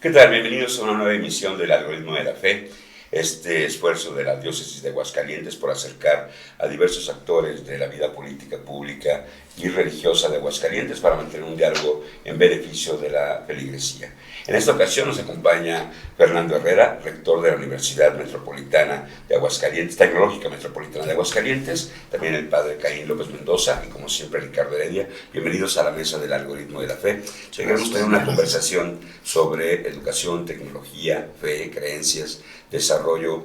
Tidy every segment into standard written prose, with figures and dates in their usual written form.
¿Qué tal? Bienvenidos a una nueva emisión del Algoritmo de la Fe, este esfuerzo de la Diócesis de Aguascalientes por acercar a diversos actores de la vida política, pública y religiosa de Aguascalientes para mantener un diálogo en beneficio de la feligresía. En esta ocasión nos acompaña Fernando Herrera, rector de la Universidad Metropolitana de Aguascalientes, Tecnológica Metropolitana de Aguascalientes, también el padre Caín López Mendoza y como siempre Ricardo Heredia. Bienvenidos a la mesa del Algoritmo de la Fe. Queremos tener una conversación sobre educación, tecnología, fe, creencias, desarrollo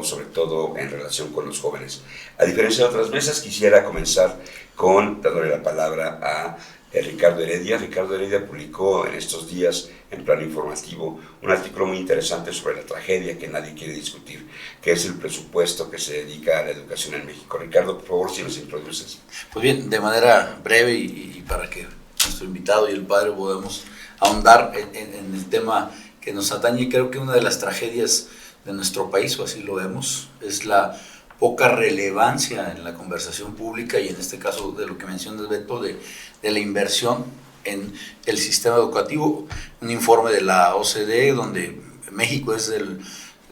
sobre todo en relación con los jóvenes. A diferencia de otras mesas, quisiera comenzar dándole la palabra a Ricardo Heredia. Ricardo Heredia publicó en estos días en Plano Informativo un artículo muy interesante sobre la tragedia que nadie quiere discutir, que es el presupuesto que se dedica a la educación en México. Ricardo, por favor, si nos introduces. Pues bien, de manera breve y para que nuestro invitado y el padre podamos ahondar en el tema que nos atañe, creo que una de las tragedias de nuestro país, o así lo vemos, es la poca relevancia en la conversación pública y en este caso de lo que mencionas, Beto, de la inversión en el sistema educativo. Un informe de la OCDE donde México es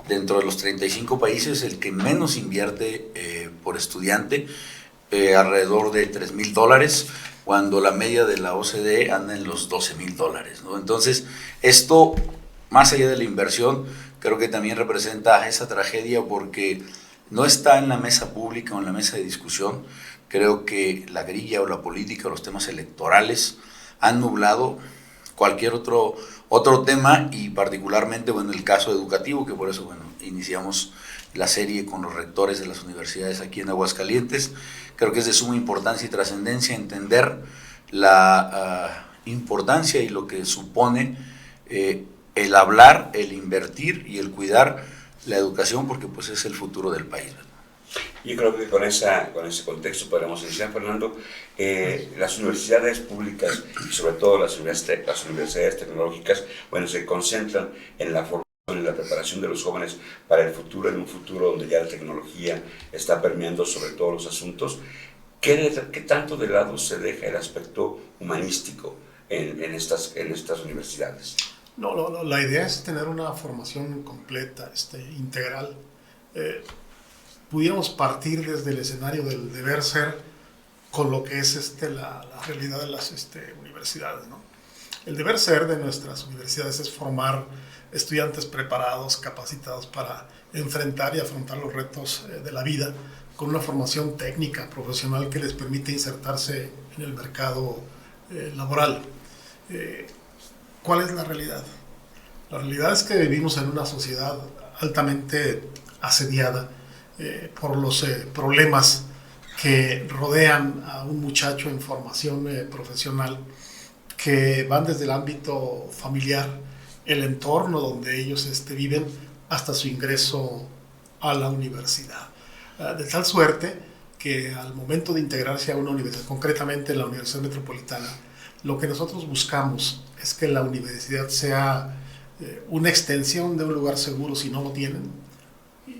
dentro de los 35 países el que menos invierte por estudiante, alrededor de $3,000, cuando la media de la OCDE anda en los $12,000, ¿no? Entonces, esto, más allá de la inversión, creo que también representa esa tragedia porque no está en la mesa pública o en la mesa de discusión. Creo que la grilla o la política o los temas electorales han nublado cualquier otro tema y particularmente, bueno, el caso educativo, que por eso, bueno, iniciamos la serie con los rectores de las universidades aquí en Aguascalientes. Creo que es de suma importancia y trascendencia entender la importancia y lo que supone el hablar, el invertir y el cuidar la educación, porque pues es el futuro del país. Yo creo que con ese contexto podemos iniciar, Fernando. Las universidades públicas y sobre todo las universidades tecnológicas, bueno, se concentran en la formación, en la preparación de los jóvenes para el futuro, en un futuro donde ya la tecnología está permeando sobre todos los asuntos. ¿Qué tanto de lado se deja el aspecto humanístico en estas universidades? No, la idea es tener una formación completa, integral. Pudiéramos partir desde el escenario del deber ser con lo que es la realidad de las universidades, ¿no? El deber ser de nuestras universidades es formar estudiantes preparados, capacitados para enfrentar y afrontar los retos de la vida, con una formación técnica, profesional que les permite insertarse en el mercado laboral. ¿Cuál es la realidad? La realidad es que vivimos en una sociedad altamente asediada por los problemas que rodean a un muchacho en formación profesional, que van desde el ámbito familiar, el entorno donde ellos viven, hasta su ingreso a la universidad. De tal suerte que al momento de integrarse a una universidad, concretamente en la Universidad Metropolitana, lo que nosotros buscamos es que la universidad sea una extensión de un lugar seguro si no lo tienen,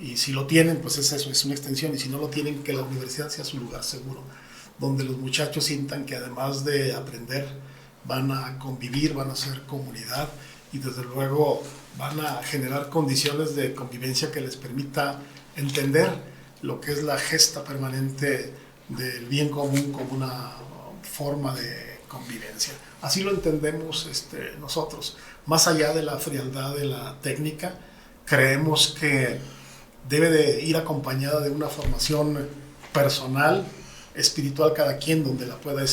y si lo tienen, pues es eso, es una extensión, y si no lo tienen, que la universidad sea su lugar seguro, donde los muchachos sientan que además de aprender, van a convivir, van a ser comunidad, y desde luego van a generar condiciones de convivencia que les permita entender lo que es la gesta permanente del bien común como una forma de convivencia. Así lo entendemos nosotros. Más allá de la frialdad de la técnica, creemos que debe de ir acompañada de una formación personal, espiritual, cada quien donde la pueda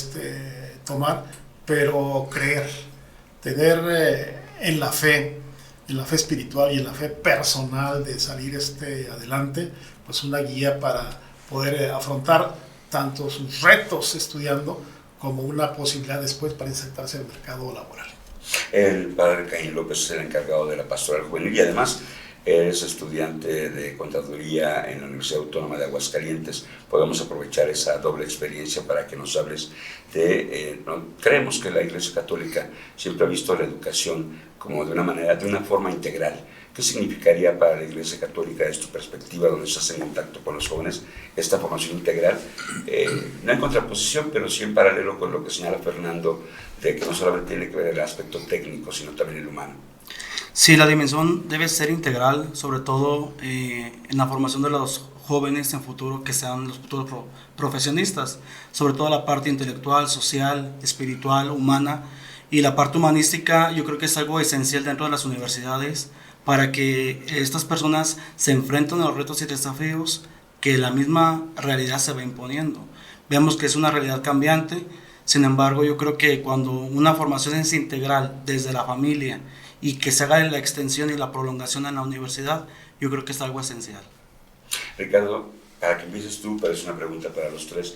tomar, pero creer, tener en la fe espiritual y en la fe personal de salir adelante, pues una guía para poder afrontar tanto sus retos estudiando como una posibilidad después para insertarse en el mercado laboral. El padre Caín López es el encargado de la pastoral juvenil y además es estudiante de contaduría en la Universidad Autónoma de Aguascalientes. Podemos aprovechar esa doble experiencia para que nos hables creemos que la Iglesia Católica siempre ha visto la educación como de una forma integral. ¿Qué significaría para la Iglesia Católica, desde tu perspectiva, donde estás en contacto con los jóvenes, esta formación integral? No en contraposición, pero sí en paralelo con lo que señala Fernando, de que no solamente tiene que ver el aspecto técnico, sino también el humano. Sí, la dimensión debe ser integral, sobre todo en la formación de los jóvenes en futuro que sean los futuros profesionistas, sobre todo la parte intelectual, social, espiritual, humana, y la parte humanística yo creo que es algo esencial dentro de las universidades para que estas personas se enfrenten a los retos y desafíos que la misma realidad se va imponiendo. Vemos que es una realidad cambiante, sin embargo yo creo que cuando una formación es integral desde la familia y que se haga la extensión y la prolongación en la universidad, yo creo que es algo esencial. Ricardo, para que empieces tú, parece una pregunta para los tres.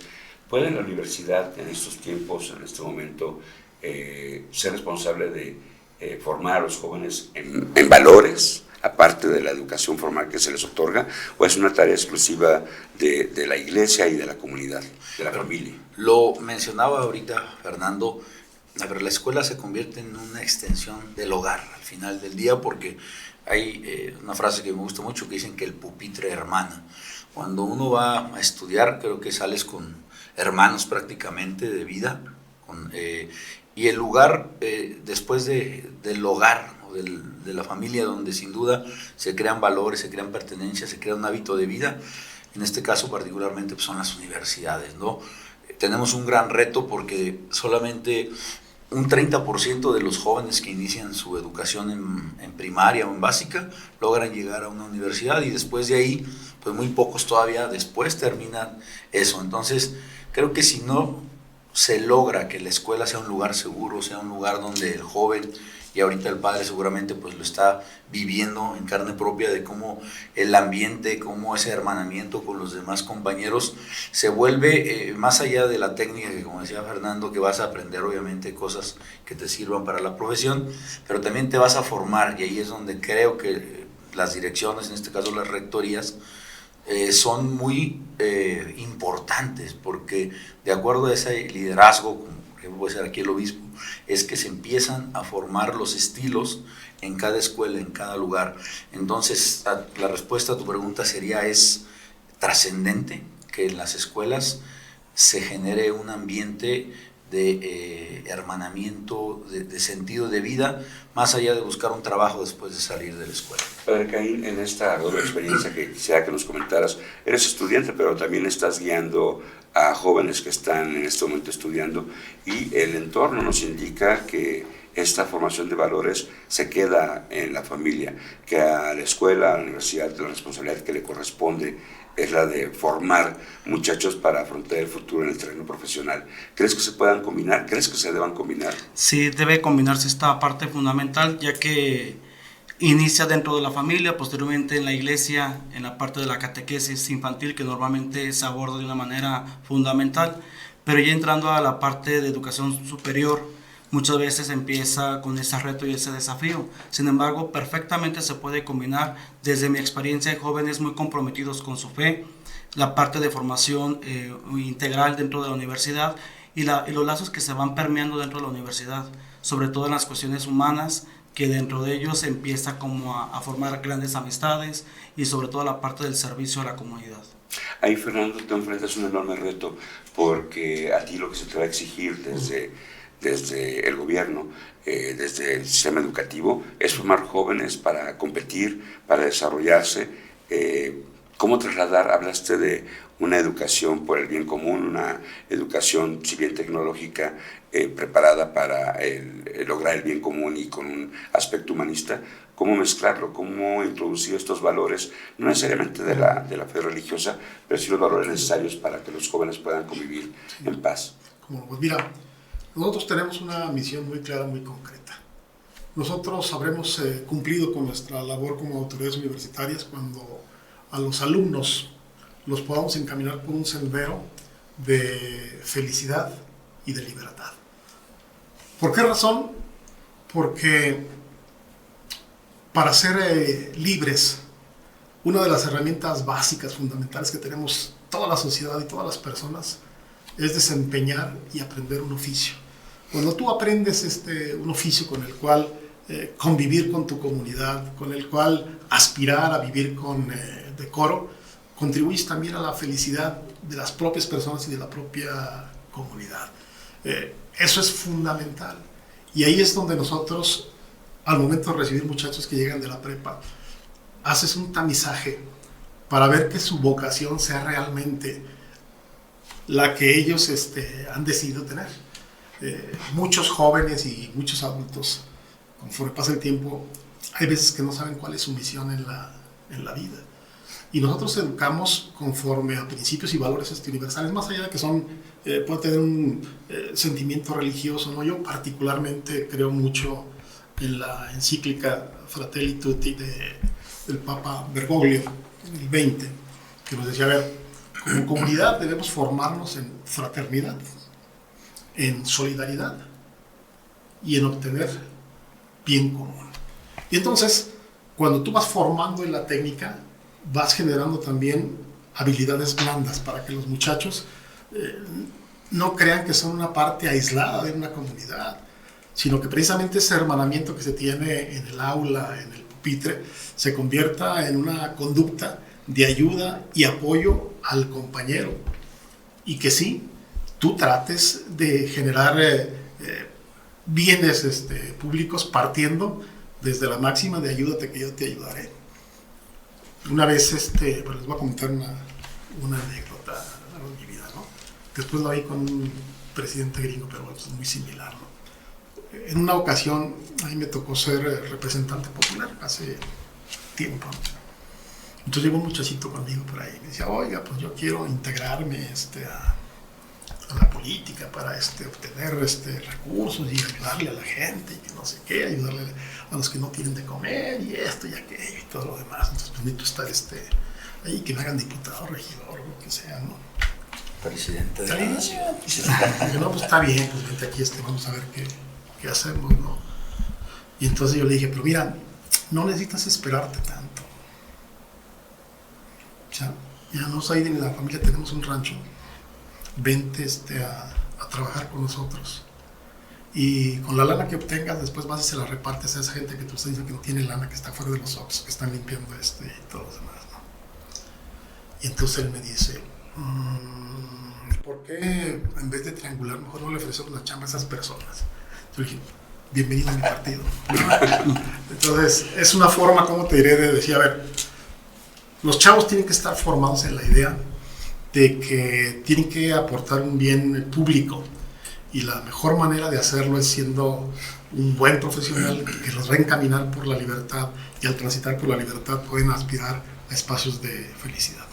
¿Puede la universidad en estos tiempos, en este momento, ser responsable de formar a los jóvenes en valores, aparte de la educación formal que se les otorga, o es una tarea exclusiva de la iglesia y de la comunidad, de la familia? Lo mencionaba ahorita Fernando, a ver, la escuela se convierte en una extensión del hogar al final del día, porque hay una frase que me gusta mucho que dicen que el pupitre hermana. Cuando uno va a estudiar, creo que sales con hermanos prácticamente de vida, y el lugar, después del hogar, ¿no? de la familia, donde sin duda se crean valores, se crean pertenencias, se crea un hábito de vida, en este caso particularmente pues son las universidades, ¿no? Tenemos un gran reto porque solamente un 30% de los jóvenes que inician su educación en primaria o en básica logran llegar a una universidad, y después de ahí, pues muy pocos todavía después terminan eso. Entonces, creo que si no se logra que la escuela sea un lugar seguro, sea un lugar donde el joven, y ahorita el padre seguramente pues lo está viviendo en carne propia, de cómo el ambiente, cómo ese hermanamiento con los demás compañeros se vuelve más allá de la técnica, que como decía Fernando, que vas a aprender obviamente cosas que te sirvan para la profesión, pero también te vas a formar, y ahí es donde creo que las direcciones, en este caso las rectorías, son muy importantes, porque de acuerdo a ese liderazgo, como que puede ser aquí el obispo, es que se empiezan a formar los estilos en cada escuela, en cada lugar. Entonces, la respuesta a tu pregunta sería: es trascendente que en las escuelas se genere un ambiente de hermanamiento, de sentido de vida, más allá de buscar un trabajo después de salir de la escuela. Padre Caín, en esta doble experiencia que quisiera que nos comentaras, eres estudiante, pero también estás guiando a jóvenes que están en este momento estudiando, y el entorno nos indica que esta formación de valores se queda en la familia, que a la escuela, a la universidad, la responsabilidad que le corresponde es la de formar muchachos para afrontar el futuro en el terreno profesional. ¿Crees que se puedan combinar? ¿Crees que se deban combinar? Sí, debe combinarse esta parte fundamental, ya que inicia dentro de la familia, posteriormente en la iglesia, en la parte de la catequesis infantil, que normalmente se aborda de una manera fundamental, pero ya entrando a la parte de educación superior, muchas veces empieza con ese reto y ese desafío. Sin embargo, perfectamente se puede combinar. Desde mi experiencia de jóvenes muy comprometidos con su fe, la parte de formación integral dentro de la universidad, y los lazos que se van permeando dentro de la universidad, sobre todo en las cuestiones humanas, que dentro de ellos se empieza como a formar grandes amistades, y sobre todo la parte del servicio a la comunidad. Ahí, Fernando, te enfrentas a un enorme reto, porque a ti lo que se te va a exigir desde el gobierno, desde el sistema educativo, es formar jóvenes para competir, para desarrollarse. ¿Cómo trasladar? Hablaste de una educación por el bien común, una educación, si bien tecnológica, preparada para lograr el bien común y con un aspecto humanista. ¿Cómo mezclarlo? ¿Cómo introducir estos valores, no necesariamente de la fe religiosa, pero sí los valores necesarios para que los jóvenes puedan convivir en paz? Pues mira, nosotros tenemos una misión muy clara, muy concreta. Nosotros habremos cumplido con nuestra labor como autoridades universitarias cuando a los alumnos los podamos encaminar por un sendero de felicidad y de libertad. ¿Por qué razón? Porque para ser libres, una de las herramientas básicas, fundamentales que tenemos toda la sociedad y todas las personas es desempeñar y aprender un oficio. Cuando tú aprendes un oficio con el cual convivir con tu comunidad, con el cual aspirar a vivir con decoro, contribuyes también a la felicidad de las propias personas y de la propia comunidad. Eso es fundamental. Y ahí es donde nosotros al momento de recibir muchachos que llegan de la prepa, haces un tamizaje para ver que su vocación sea realmente la que ellos han decidido tener. Muchos jóvenes y muchos adultos, conforme pasa el tiempo, hay veces que no saben cuál es su misión en la vida. Y nosotros educamos conforme a principios y valores universales, más allá de que puede tener un sentimiento religioso, ¿no? Yo particularmente creo mucho en la encíclica Fratelli Tutti del Papa Bergoglio, en el 20, que nos decía, a ver, como comunidad debemos formarnos en fraternidad, en solidaridad y en obtener bien común. Y entonces, cuando tú vas formando en la técnica, vas generando también habilidades blandas para que los muchachos no crean que son una parte aislada de una comunidad, sino que precisamente ese hermanamiento que se tiene en el aula, en el pupitre, se convierta en una conducta de ayuda y apoyo al compañero, y que sí, tú trates de generar bienes públicos partiendo desde la máxima de ayúdate que yo te ayudaré. Una vez, pues les voy a contar una anécdota de mi vida, ¿no? Después lo vi con un presidente gringo, pero es muy similar, ¿no? En una ocasión, a mí me tocó ser representante popular hace tiempo. Entonces llegó un muchachito conmigo por ahí y me decía, oiga, pues yo quiero integrarme a la política para obtener recursos y ayudarle a la gente y que no sé qué, ayudarle a los que no tienen de comer y esto y aquello y todo lo demás. Entonces pues necesito estar ahí, que me hagan diputado, regidor, lo que sea, ¿no? Presidente de la nación. Dije, no, pues está bien, pues vente aquí, vamos a ver qué hacemos, ¿no? Y entonces yo le dije, pero mira, no necesitas esperarte tanto. O sea, ya nosotros ahí en la familia tenemos un rancho. Vente a trabajar con nosotros. Y con la lana que obtengas, después vas y se la repartes a esa gente que tú estás diciendo que no tiene lana, que está fuera de los Oxxos, que están limpiando y todos los demás, ¿no? Y entonces él me dice, ¿por qué en vez de triangular mejor no le ofrecemos la chamba a esas personas? Yo le dije, bienvenido a mi partido. Entonces, es una forma, ¿cómo te diré?, de decir, a ver, los chavos tienen que estar formados en la idea de que tienen que aportar un bien público, y la mejor manera de hacerlo es siendo un buen profesional que los va a encaminar por la libertad, y al transitar por la libertad pueden aspirar a espacios de felicidad.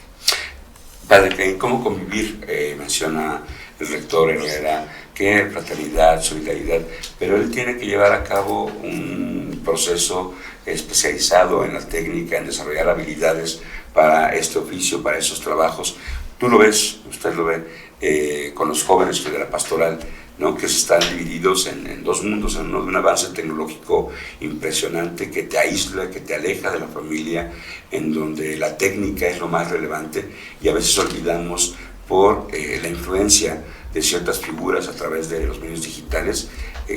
Padre, ¿cómo convivir? Menciona el rector Herrera que fraternidad, solidaridad, pero él tiene que llevar a cabo un proceso especializado en la técnica, en desarrollar habilidades para este oficio, para esos trabajos. Tú lo ves, usted lo ve con los jóvenes de la pastoral, ¿no? Que están divididos en dos mundos, en uno de un avance tecnológico impresionante que te aísla, que te aleja de la familia, en donde la técnica es lo más relevante, y a veces olvidamos por la influencia de ciertas figuras a través de los medios digitales,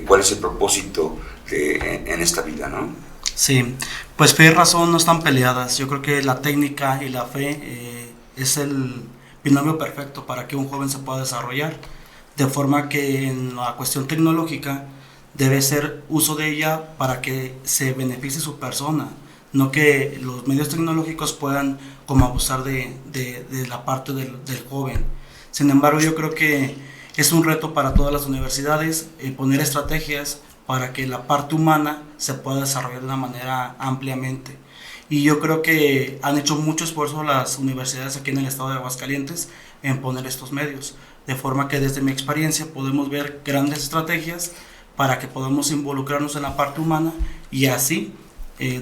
cuál es el propósito en esta vida, ¿no? Sí, pues fe y razón no están peleadas. Yo creo que la técnica y la fe es el binomio perfecto para que un joven se pueda desarrollar, de forma que en la cuestión tecnológica debe ser uso de ella para que se beneficie su persona, no que los medios tecnológicos puedan como abusar de la parte del joven. Sin embargo, yo creo que es un reto para todas las universidades poner estrategias para que la parte humana se pueda desarrollar de una manera ampliamente. Y yo creo que han hecho mucho esfuerzo las universidades aquí en el estado de Aguascalientes en poner estos medios, de forma que desde mi experiencia podemos ver grandes estrategias para que podamos involucrarnos en la parte humana y así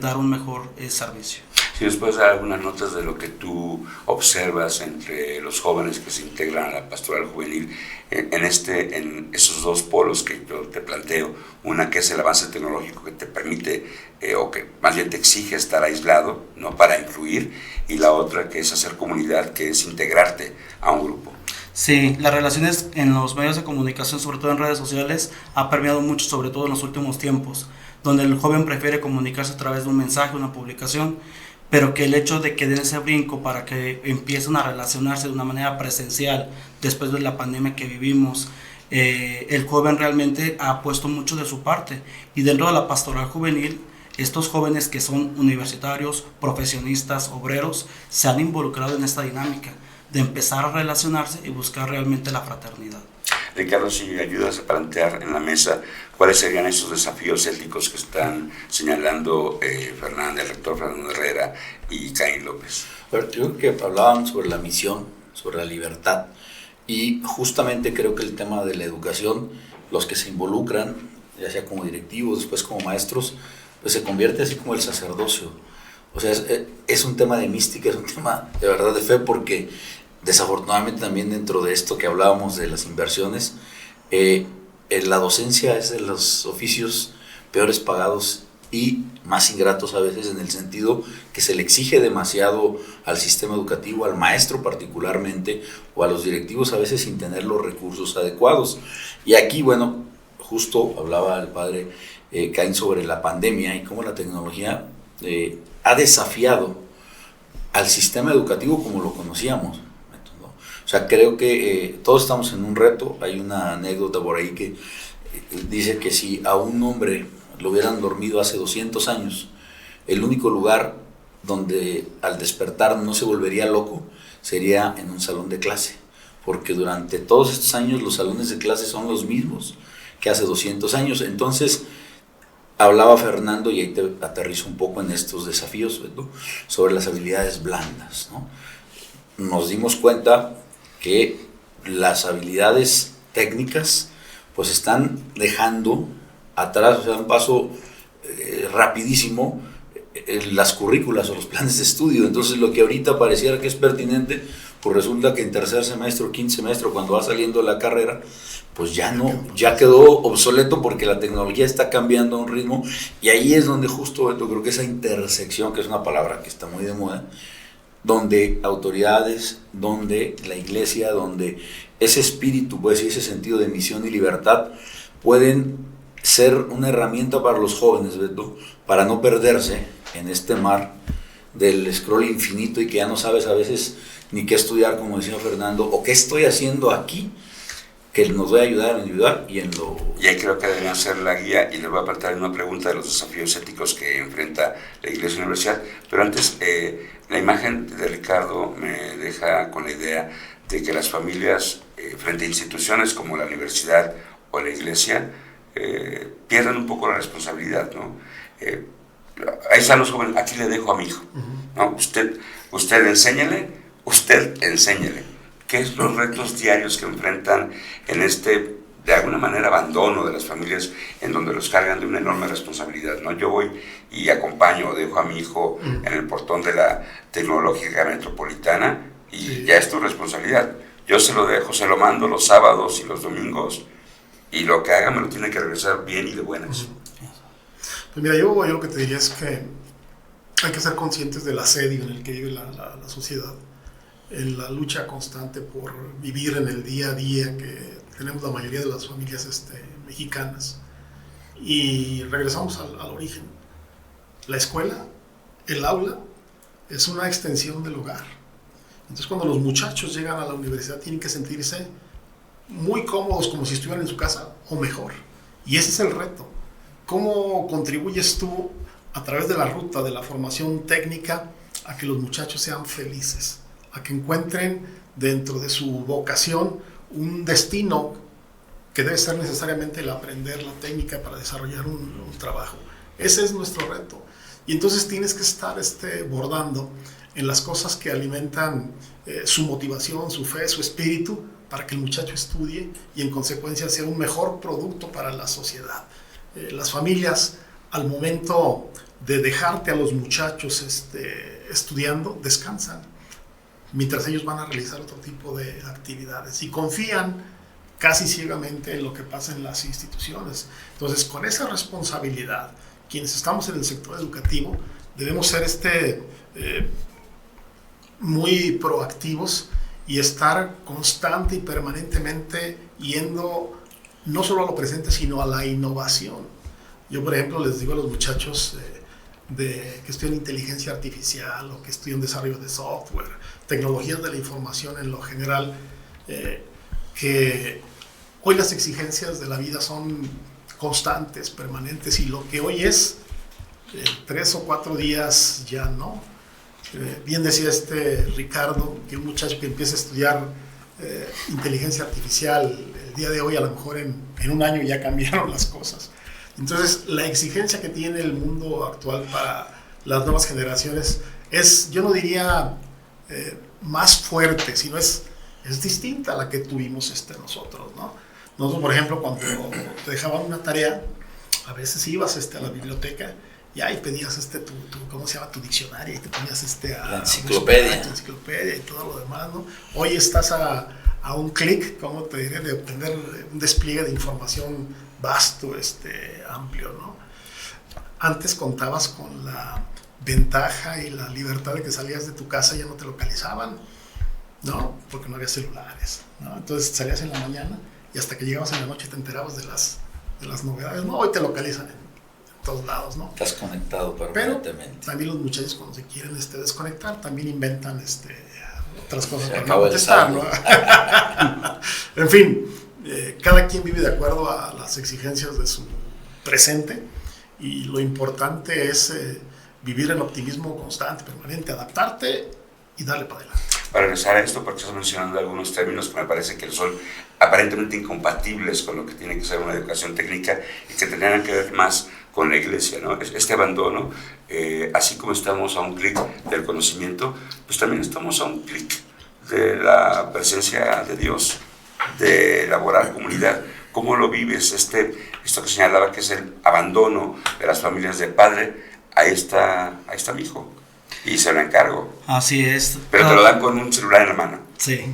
dar un mejor servicio. Si nos puedes dar algunas notas de lo que tú observas entre los jóvenes que se integran a la pastoral juvenil en esos dos polos que yo te planteo, una que es el avance tecnológico que te permite o que más bien te exige estar aislado, no para influir, y la otra que es hacer comunidad, que es integrarte a un grupo. Sí, las relaciones en los medios de comunicación, sobre todo en redes sociales, ha permeado mucho, sobre todo en los últimos tiempos, donde el joven prefiere comunicarse a través de un mensaje, una publicación, pero que el hecho de que den ese brinco para que empiecen a relacionarse de una manera presencial después de la pandemia que vivimos, el joven realmente ha puesto mucho de su parte. Y dentro de la pastoral juvenil, estos jóvenes que son universitarios, profesionistas, obreros, se han involucrado en esta dinámica de empezar a relacionarse y buscar realmente la fraternidad. Ricardo, si me ayudas a plantear en la mesa cuáles serían esos desafíos éticos que están señalando el rector Fernando Herrera y Caín López. Yo creo que hablaban sobre la misión, sobre la libertad, y justamente creo que el tema de la educación, los que se involucran, ya sea como directivos, después como maestros, pues se convierte así como el sacerdocio. O sea, es un tema de mística, es un tema de verdad de fe, porque desafortunadamente también dentro de esto que hablábamos de las inversiones, la docencia es de los oficios peores pagados y más ingratos a veces, en el sentido que se le exige demasiado al sistema educativo, al maestro particularmente, o a los directivos a veces sin tener los recursos adecuados. Y aquí, bueno, justo hablaba el padre Caín sobre la pandemia y cómo la tecnología ha desafiado al sistema educativo como lo conocíamos. O sea, creo que todos estamos en un reto. Hay una anécdota por ahí que dice que si a un hombre lo hubieran dormido hace 200 años, el único lugar donde al despertar no se volvería loco sería en un salón de clase, porque durante todos estos años los salones de clase son los mismos que hace 200 años. Entonces, hablaba Fernando, y ahí te aterrizo un poco en estos desafíos, ¿no?, sobre las habilidades blandas, ¿no? Nos dimos cuenta que las habilidades técnicas pues están dejando atrás, o sea, un paso rapidísimo, las currículas o los planes de estudio. Entonces, lo que ahorita pareciera que es pertinente, pues resulta que en tercer semestre o quinto semestre, cuando va saliendo la carrera, pues ya no, ya quedó obsoleto, porque la tecnología está cambiando a un ritmo. Y ahí es donde justo yo creo que esa intersección, que es una palabra que está muy de moda, donde autoridades, donde la iglesia, donde ese espíritu, pues, y ese sentido de misión y libertad pueden ser una herramienta para los jóvenes, ¿verdad?, para no perderse en este mar del scroll infinito y que ya no sabes a veces ni qué estudiar, como decía Fernando, o qué estoy haciendo aquí, que nos va a ayudar en individual y en lo... Y ahí creo que debería ser la guía, y les voy a plantear una pregunta de los desafíos éticos que enfrenta la Iglesia y la Universidad. Pero antes, la imagen de Ricardo me deja con la idea de que las familias, frente a instituciones como la universidad o la iglesia, pierden un poco la responsabilidad, ¿no? Ahí están los jóvenes, aquí le dejo a mi hijo, ¿no? Usted enséñele, ¿qué es los retos diarios que enfrentan en este, de alguna manera, abandono de las familias, en donde los cargan de una enorme responsabilidad, ¿no? Yo voy y acompaño, dejo a mi hijo en el portón de la Tecnológica Metropolitana y sí, ya es tu responsabilidad. Yo se lo dejo, se lo mando los sábados y los domingos, y lo que haga me lo tiene que regresar bien y de buenas. Pues mira, yo lo que te diría es que hay que ser conscientes del asedio en el que vive la sociedad, en la lucha constante por vivir en el día a día que tenemos la mayoría de las familias mexicanas. Y regresamos al origen. La escuela, el aula, es una extensión del hogar. Entonces, cuando los muchachos llegan a la universidad, tienen que sentirse muy cómodos, como si estuvieran en su casa, o mejor. Y ese es el reto. ¿Cómo contribuyes tú, a través de la ruta de la formación técnica, a que los muchachos sean felices, a que encuentren dentro de su vocación un destino que debe ser necesariamente el aprender la técnica para desarrollar un trabajo? Ese es nuestro reto. Y entonces tienes que estar bordando en las cosas que alimentan su motivación, su fe, su espíritu, para que el muchacho estudie y en consecuencia sea un mejor producto para la sociedad. Las familias, al momento de dejarte a los muchachos estudiando, descansan, mientras ellos van a realizar otro tipo de actividades y confían casi ciegamente en lo que pasa en las instituciones. Entonces, con esa responsabilidad, quienes estamos en el sector educativo, debemos ser muy proactivos y estar constante y permanentemente yendo no solo a lo presente, sino a la innovación. Yo, por ejemplo, les digo a los muchachos que estudian inteligencia artificial o que estudian desarrollo de software, tecnologías de la información en lo general, que Hoy las exigencias de la vida son constantes, permanentes, y lo que hoy es 3 o 4 días ya no. Bien decía Ricardo, que un muchacho que empieza a estudiar inteligencia artificial, el día de hoy a lo mejor en un año ya cambiaron las cosas. Entonces la exigencia que tiene el mundo actual para las nuevas generaciones es, yo no diría más fuerte, sino es distinta a la que tuvimos nosotros, ¿no? Nosotros, por ejemplo, cuando te dejaban una tarea, a veces ibas a la biblioteca y ahí pedías ¿cómo se llama? Tu diccionario, y te ponías la enciclopedia. Tu enciclopedia y todo lo demás, ¿no? Hoy estás a un clic, ¿cómo te diré? De obtener un despliegue de información vasto, amplio, ¿no? Antes contabas con la ventaja y la libertad de que salías de tu casa y ya no te localizaban, ¿no? Porque no había celulares, ¿no? Entonces salías en la mañana y hasta que llegabas en la noche te enterabas de las novedades, ¿no? Hoy te localizan en todos lados, ¿no? Estás conectado permanentemente. Pero también los muchachos, cuando se quieren desconectar, también inventan otras cosas se para no contestar, ¿no? En fin, cada quien vive de acuerdo a las exigencias de su presente, y lo importante es vivir en optimismo constante, permanente, adaptarte y darle para adelante. Para regresar a esto, porque estás mencionando algunos términos que me parece que son aparentemente incompatibles con lo que tiene que ser una educación técnica y que tendrían que ver más con la iglesia, ¿no? Este abandono, así como estamos a un clic del conocimiento, pues también estamos a un clic de la presencia de Dios, de elaborar comunidad. ¿Cómo lo vives? Esto que señalaba que es el abandono de las familias de padre, ahí está mi hijo y se lo encargo. Así es. Pero te lo dan con un celular en la mano. Sí.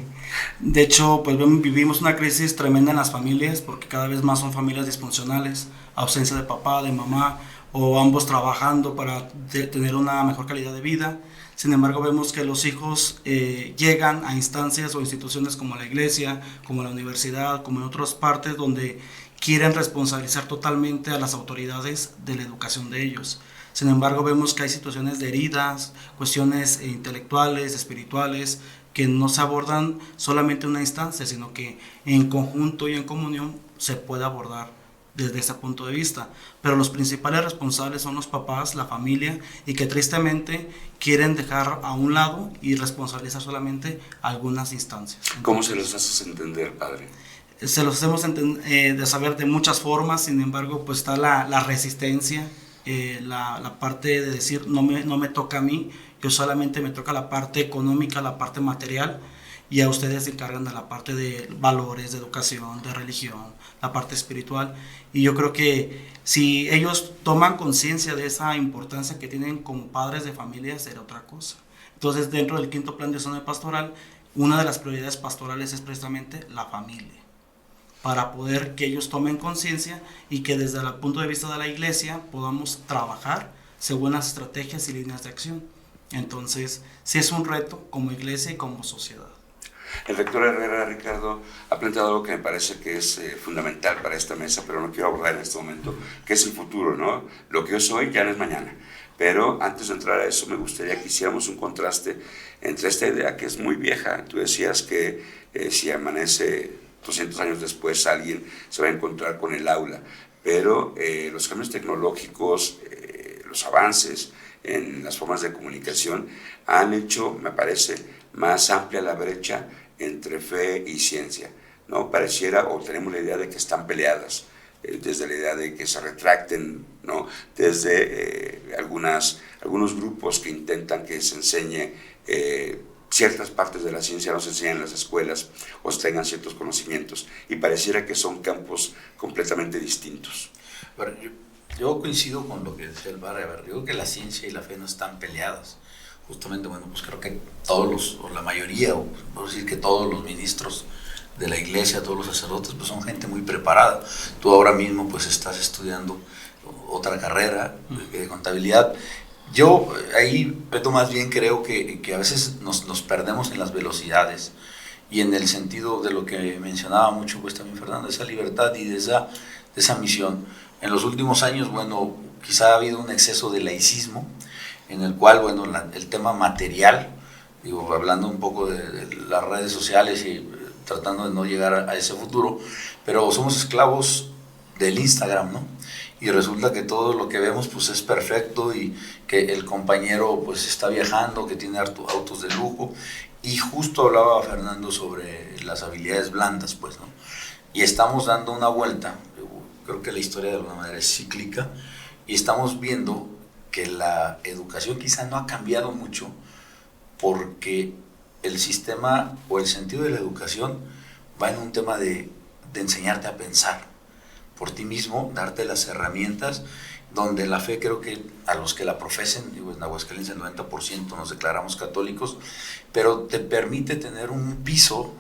De hecho, pues vivimos una crisis tremenda en las familias, porque cada vez más son familias disfuncionales, ausencia de papá, de mamá, o ambos trabajando para tener una mejor calidad de vida. Sin embargo, vemos que los hijos llegan a instancias o instituciones como la iglesia, como la universidad, como en otras partes donde quieren responsabilizar totalmente a las autoridades de la educación de ellos. Sin embargo, vemos que hay situaciones de heridas, cuestiones intelectuales, espirituales, que no se abordan solamente en una instancia, sino que en conjunto y en comunión se puede abordar desde ese punto de vista. Pero los principales responsables son los papás, la familia, y que tristemente quieren dejar a un lado y responsabilizar solamente algunas instancias. Entonces, ¿cómo se los haces entender, padre? Se los hacemos de saber de muchas formas. Sin embargo, pues está la resistencia, la parte de decir no me toca a mí, yo solamente me toca la parte económica, la parte material, y a ustedes se encargan de la parte de valores, de educación, de religión, la parte espiritual. Y yo creo que si ellos toman conciencia de esa importancia que tienen como padres de familia, será otra cosa. Entonces, dentro del quinto plan de zona pastoral, una de las prioridades pastorales es precisamente la familia, para poder que ellos tomen conciencia y que desde el punto de vista de la iglesia podamos trabajar según las estrategias y líneas de acción. Entonces, sí es un reto como iglesia y como sociedad. El rector Herrera, Ricardo, ha planteado algo que me parece que es fundamental para esta mesa, pero no quiero abordar en este momento, que es el futuro, ¿no? Lo que yo soy ya no es mañana. Pero antes de entrar a eso, me gustaría que hiciéramos un contraste entre esta idea que es muy vieja. Tú decías que si amanece 200 años después, alguien se va a encontrar con el aula. Pero los cambios tecnológicos, los avances en las formas de comunicación han hecho, me parece, más amplia la brecha entre fe y ciencia, ¿no? Pareciera, o tenemos la idea de que están peleadas, desde la idea de que se retracten, ¿no? Desde algunos grupos que intentan que se enseñe ciertas partes de la ciencia, no se enseñan en las escuelas, o se tengan ciertos conocimientos, y pareciera que son campos completamente distintos. Bueno, yo coincido con lo que decía el padre. Yo creo que la ciencia y la fe no están peleadas. Justamente, bueno, pues creo que todos o la mayoría, o por decir que todos los ministros de la iglesia, todos los sacerdotes, pues son gente muy preparada. Tú ahora mismo pues estás estudiando otra carrera de contabilidad. Yo ahí, Beto, más bien creo que a veces nos perdemos en las velocidades y en el sentido de lo que mencionaba mucho pues también Fernando, esa libertad y de esa misión. En los últimos años, bueno, quizá ha habido un exceso de laicismo, en el cual, bueno, el tema material, digo, hablando un poco de las redes sociales y tratando de no llegar a ese futuro, pero somos esclavos del Instagram, ¿no? Y resulta que todo lo que vemos pues es perfecto y que el compañero pues está viajando, que tiene autos de lujo, y justo hablaba Fernando sobre las habilidades blandas, pues, ¿no? Y estamos dando una vuelta, creo que la historia de alguna manera es cíclica, y estamos viendo que la educación quizá no ha cambiado mucho porque el sistema o el sentido de la educación va en un tema de enseñarte a pensar por ti mismo, darte las herramientas, donde la fe creo que a los que la profesen, digo, en Aguascalientes el 90% nos declaramos católicos, pero te permite tener un piso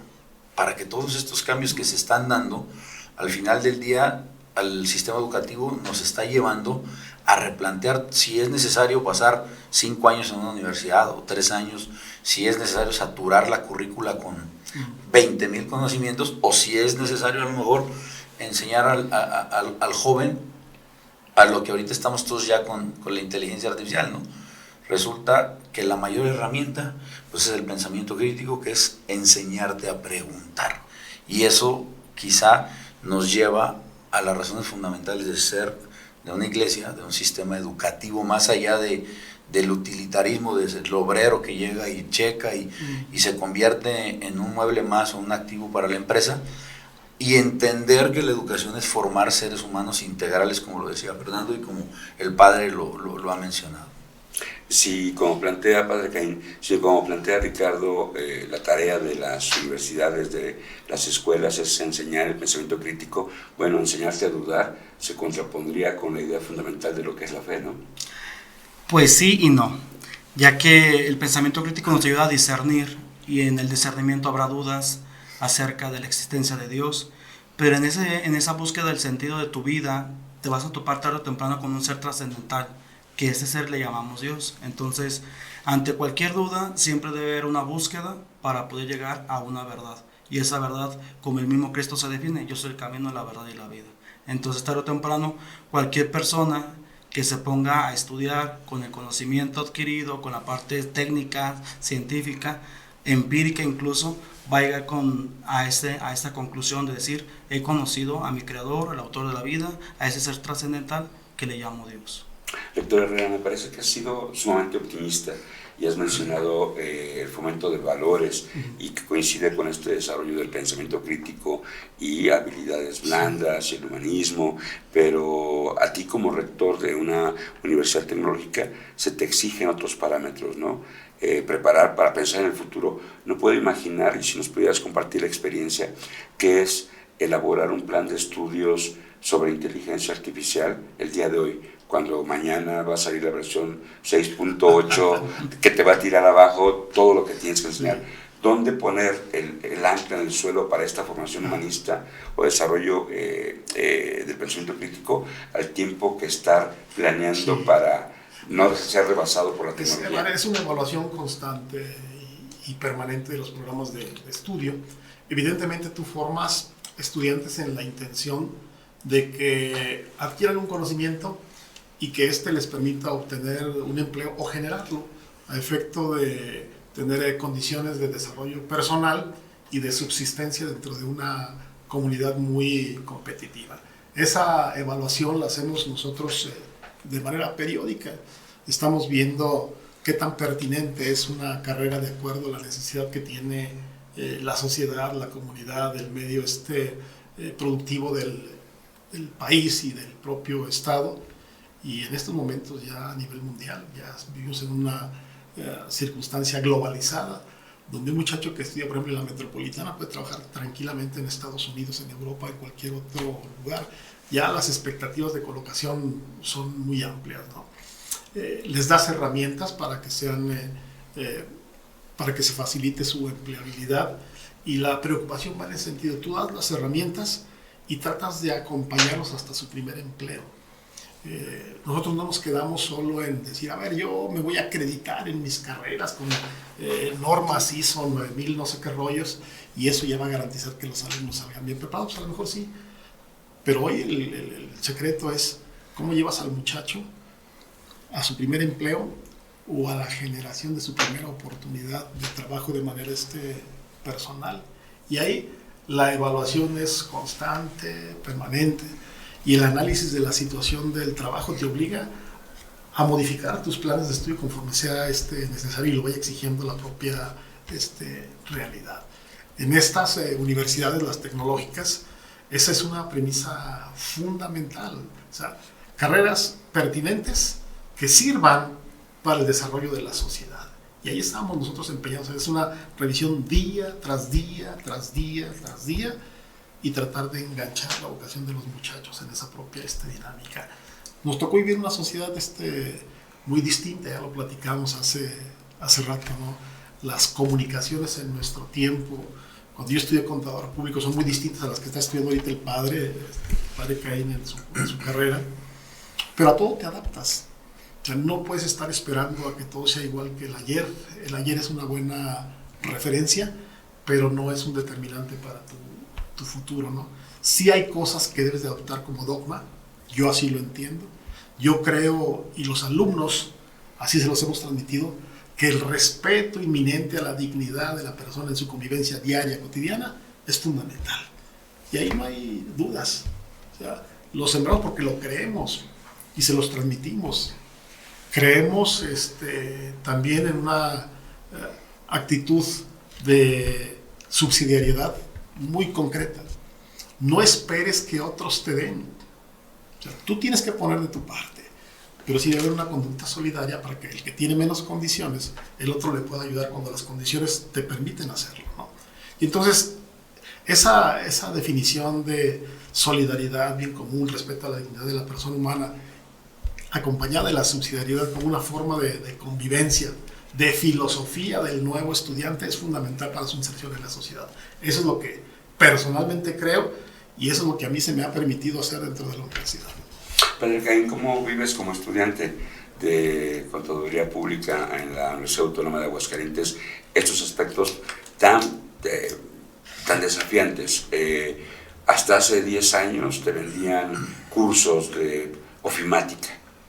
para que todos estos cambios que se están dando, al final del día, al sistema educativo nos está llevando a replantear si es necesario pasar 5 años en una universidad o 3 años, si es necesario saturar la currícula con 20,000 conocimientos, o si es necesario a lo mejor enseñar al joven a lo que ahorita estamos todos ya con la inteligencia artificial, ¿no? Resulta que la mayor herramienta pues es el pensamiento crítico, que es enseñarte a preguntar, y eso quizá nos lleva a las razones fundamentales de ser de una iglesia, de un sistema educativo, más allá del utilitarismo, del obrero que llega y checa y se convierte en un mueble más o un activo para la empresa, y entender que la educación es formar seres humanos integrales, como lo decía Fernando y como el padre lo ha mencionado. Sí, como plantea Padre Caín, sí, como plantea Ricardo, la tarea de las universidades, de las escuelas, es enseñar el pensamiento crítico. Bueno, enseñarte a dudar se contrapondría con la idea fundamental de lo que es la fe, ¿no? Pues sí y no, ya que el pensamiento crítico nos ayuda a discernir, y en el discernimiento habrá dudas acerca de la existencia de Dios, pero en esa búsqueda del sentido de tu vida te vas a topar tarde o temprano con un ser trascendental, que ese ser le llamamos Dios. Entonces, ante cualquier duda siempre debe haber una búsqueda para poder llegar a una verdad, y esa verdad, como el mismo Cristo se define: yo soy el camino, la verdad y la vida. Entonces, tarde o temprano, cualquier persona que se ponga a estudiar con el conocimiento adquirido, con la parte técnica, científica, empírica incluso, va a llegar a esta conclusión de decir: he conocido a mi creador, al autor de la vida, a ese ser trascendental que le llamo Dios. Rector Herrera, me parece que has sido sumamente optimista y has mencionado el fomento de valores, y que coincide con este desarrollo del pensamiento crítico y habilidades blandas y el humanismo, pero a ti como rector de una universidad tecnológica se te exigen otros parámetros, ¿no? Preparar para pensar en el futuro. No puedo imaginar, y si nos pudieras compartir la experiencia, qué es elaborar un plan de estudios sobre inteligencia artificial el día de hoy, cuando mañana va a salir la versión 6.8 que te va a tirar abajo todo lo que tienes que enseñar. ¿Dónde poner el ancla en el suelo para esta formación humanista o desarrollo del pensamiento crítico, al tiempo que estar planeando para no ser rebasado por la tecnología? Es una evaluación constante y permanente de los programas de estudio. Evidentemente tú formas estudiantes en la intención de que adquieran un conocimiento y que éste les permita obtener un empleo o generarlo a efecto de tener condiciones de desarrollo personal y de subsistencia dentro de una comunidad muy competitiva. Esa evaluación la hacemos nosotros de manera periódica. Estamos viendo qué tan pertinente es una carrera de acuerdo a la necesidad que tiene la sociedad, la comunidad, el medio productivo del país y del propio estado. Y en estos momentos ya a nivel mundial, ya vivimos en una circunstancia globalizada, donde un muchacho que estudia, por ejemplo, en la metropolitana puede trabajar tranquilamente en Estados Unidos, en Europa, en cualquier otro lugar. Ya las expectativas de colocación son muy amplias, ¿no? Les das herramientas para que para que se facilite su empleabilidad, y la preocupación va en ese sentido. Tú das las herramientas y tratas de acompañarlos hasta su primer empleo. Nosotros no nos quedamos solo en decir, a ver, yo me voy a acreditar en mis carreras con normas ISO 9000, no sé qué rollos, y eso ya va a garantizar que los alumnos salgan bien preparados. A lo mejor sí, pero hoy el secreto es cómo llevas al muchacho a su primer empleo o a la generación de su primera oportunidad de trabajo de manera personal, Y ahí la evaluación es constante, permanente, y el análisis de la situación del trabajo te obliga a modificar tus planes de estudio conforme sea necesario y lo vaya exigiendo la propia realidad. En estas universidades, las tecnológicas, esa es una premisa fundamental. O sea, carreras pertinentes que sirvan para el desarrollo de la sociedad. Y ahí estamos nosotros empeñados. Es una revisión día tras día, tras día, tras día, y tratar de enganchar la vocación de los muchachos en esa propia dinámica. Nos tocó vivir una sociedad muy distinta, ya lo platicamos hace rato, ¿no? Las comunicaciones en nuestro tiempo, cuando yo estudié contador público, son muy distintas a las que está estudiando ahorita el padre Caín en su carrera, pero a todo te adaptas. O sea, no puedes estar esperando a que todo sea igual que el ayer. El ayer es una buena referencia, pero no es un determinante para tu futuro, ¿no? Sí hay cosas que debes de adoptar como dogma, yo así lo entiendo. Yo creo, y los alumnos, así se los hemos transmitido, que el respeto inminente a la dignidad de la persona en su convivencia diaria, cotidiana, es fundamental. Y ahí no hay dudas. O sea, lo sembramos porque lo creemos y se los transmitimos. Creemos también en una actitud de subsidiariedad muy concreta. No esperes que otros te den. O sea, tú tienes que poner de tu parte, pero sí debe haber una conducta solidaria para que el que tiene menos condiciones, el otro le pueda ayudar cuando las condiciones te permiten hacerlo, ¿no? Y entonces, esa definición de solidaridad, bien común, respeto a la dignidad de la persona humana, acompañada de la subsidiariedad como una forma de convivencia, de filosofía del nuevo estudiante, es fundamental para su inserción en la sociedad. Eso es lo que personalmente creo, y eso es lo que a mí se me ha permitido hacer dentro de la universidad. Padre Caín, ¿cómo vives como estudiante de Contaduría Pública en la Universidad Autónoma de Aguascalientes estos aspectos tan desafiantes? Hasta hace 10 años te vendían cursos de ofimática,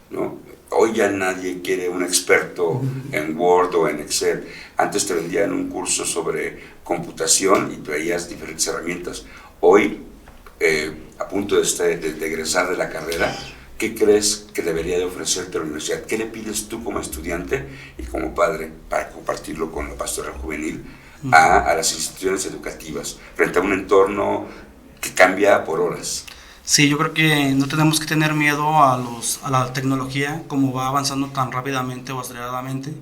¿no? Hoy ya nadie quiere un experto en Word o en Excel. Antes te vendían un curso sobre computación y traías diferentes herramientas. Hoy, a punto de egresar de la carrera, ¿qué crees que debería de ofrecerte la universidad? ¿Qué le pides tú como estudiante y como padre para compartirlo con la pastoral juvenil a las instituciones educativas frente a un entorno que cambia por horas? Sí, yo creo que no tenemos que tener miedo a la tecnología, como va avanzando tan rápidamente o aceleradamente.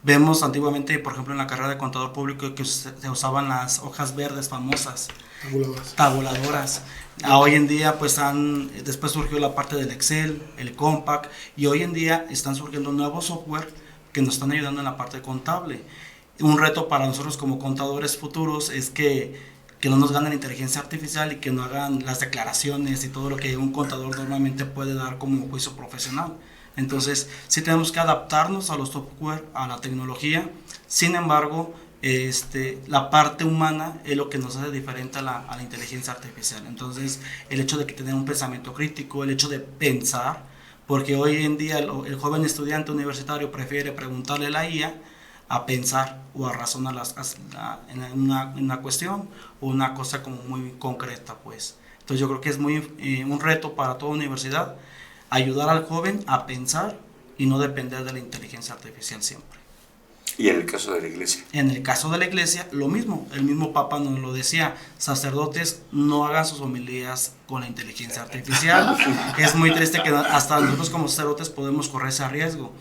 Vemos antiguamente, por ejemplo, en la carrera de contador público, que se usaban las hojas verdes famosas, tabuladoras. Hoy en día, pues después surgió la parte del Excel, el Compact, y hoy en día están surgiendo nuevos software que nos están ayudando en la parte contable. Un reto para nosotros como contadores futuros es que no nos ganen la inteligencia artificial y que no hagan las declaraciones y todo lo que un contador normalmente puede dar como juicio profesional. Entonces, sí tenemos que adaptarnos a los software, a la tecnología. Sin embargo, la parte humana es lo que nos hace diferente a la inteligencia artificial. Entonces, el hecho de que tener un pensamiento crítico, el hecho de pensar, porque hoy en día el joven estudiante universitario prefiere preguntarle a la IA a pensar o a razonar en una cuestión o una cosa como muy concreta, pues. Entonces yo creo que es un reto para toda universidad ayudar al joven a pensar y no depender de la inteligencia artificial siempre. ¿Y en el caso de la iglesia? En el caso de la iglesia, lo mismo. El mismo Papa nos lo decía: sacerdotes, no hagan sus homilías con la inteligencia artificial. Es muy triste que hasta nosotros como sacerdotes podemos correr ese riesgo.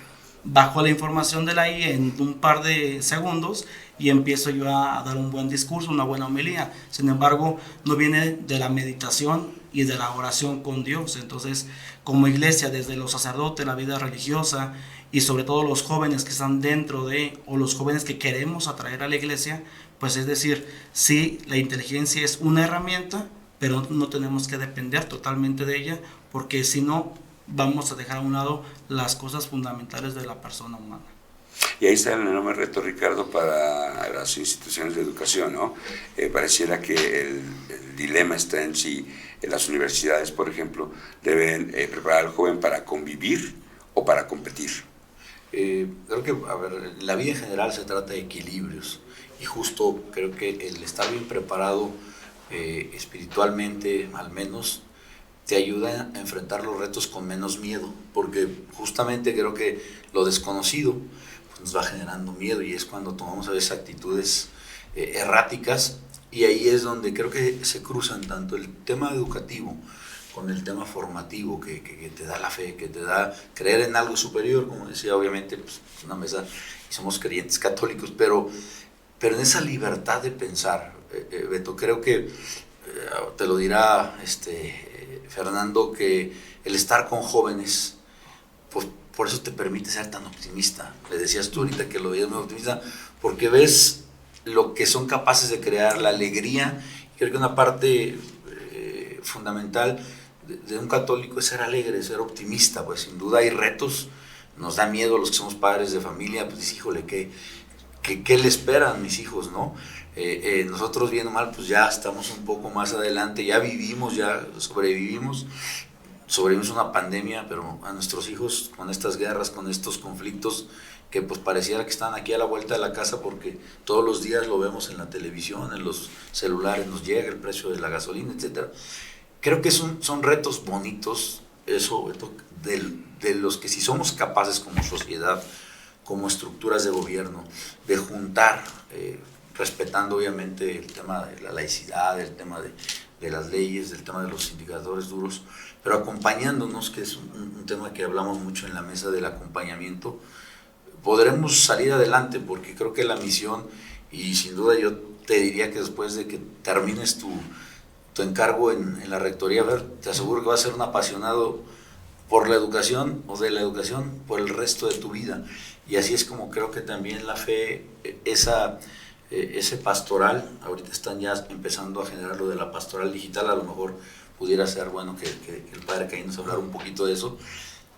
Bajo la información de la IA en un par de segundos y empiezo yo a dar un buen discurso, una buena homilía. Sin embargo, no viene de la meditación y de la oración con Dios. Entonces, como iglesia, desde los sacerdotes, la vida religiosa y sobre todo los jóvenes que están dentro o los jóvenes que queremos atraer a la iglesia, pues es decir, sí, la inteligencia es una herramienta, pero no tenemos que depender totalmente de ella, porque si no, vamos a dejar a un lado las cosas fundamentales de la persona humana. Y ahí está el enorme reto, Ricardo, para las instituciones de educación, ¿no? Pareciera que el dilema está en si las universidades, por ejemplo, deben preparar al joven para convivir o para competir. Creo que, a ver, la vida en general se trata de equilibrios y justo creo que el estar bien preparado espiritualmente, al menos, te ayuda a enfrentar los retos con menos miedo, porque justamente creo que lo desconocido pues, nos va generando miedo y es cuando tomamos a veces actitudes erráticas, y ahí es donde creo que se cruzan tanto el tema educativo con el tema formativo que te da la fe, que te da creer en algo superior, como decía, obviamente, pues una mesa y somos creyentes católicos, pero en esa libertad de pensar, Beto, creo que te lo dirá Fernando, que el estar con jóvenes, pues por eso te permite ser tan optimista. Le decías tú ahorita que lo veías muy optimista, porque ves lo que son capaces de crear, la alegría. Creo que una parte fundamental de un católico es ser alegre, ser optimista. Pues sin duda hay retos, nos da miedo a los que somos padres de familia, pues dices, híjole, ¿qué le esperan mis hijos, no? Nosotros bien o mal, pues ya estamos un poco más adelante, ya vivimos, ya sobrevivimos una pandemia, pero a nuestros hijos con estas guerras, con estos conflictos, que pues pareciera que están aquí a la vuelta de la casa porque todos los días lo vemos en la televisión, en los celulares, nos llega el precio de la gasolina, etcétera. Creo que son retos bonitos, eso, de los que si somos capaces como sociedad, como estructuras de gobierno, de juntar, respetando obviamente el tema de la laicidad, el tema de las leyes, el tema de los indicadores duros, pero acompañándonos, que es un tema que hablamos mucho en la mesa del acompañamiento, podremos salir adelante, porque creo que la misión, y sin duda yo te diría que después de que termines tu encargo en la rectoría, te aseguro que vas a ser un apasionado por la educación o de la educación por el resto de tu vida. Y así es como creo que también la fe, ese pastoral, ahorita están ya empezando a generar lo de la pastoral digital, a lo mejor pudiera ser bueno que el padre Caín nos hablara un poquito de eso,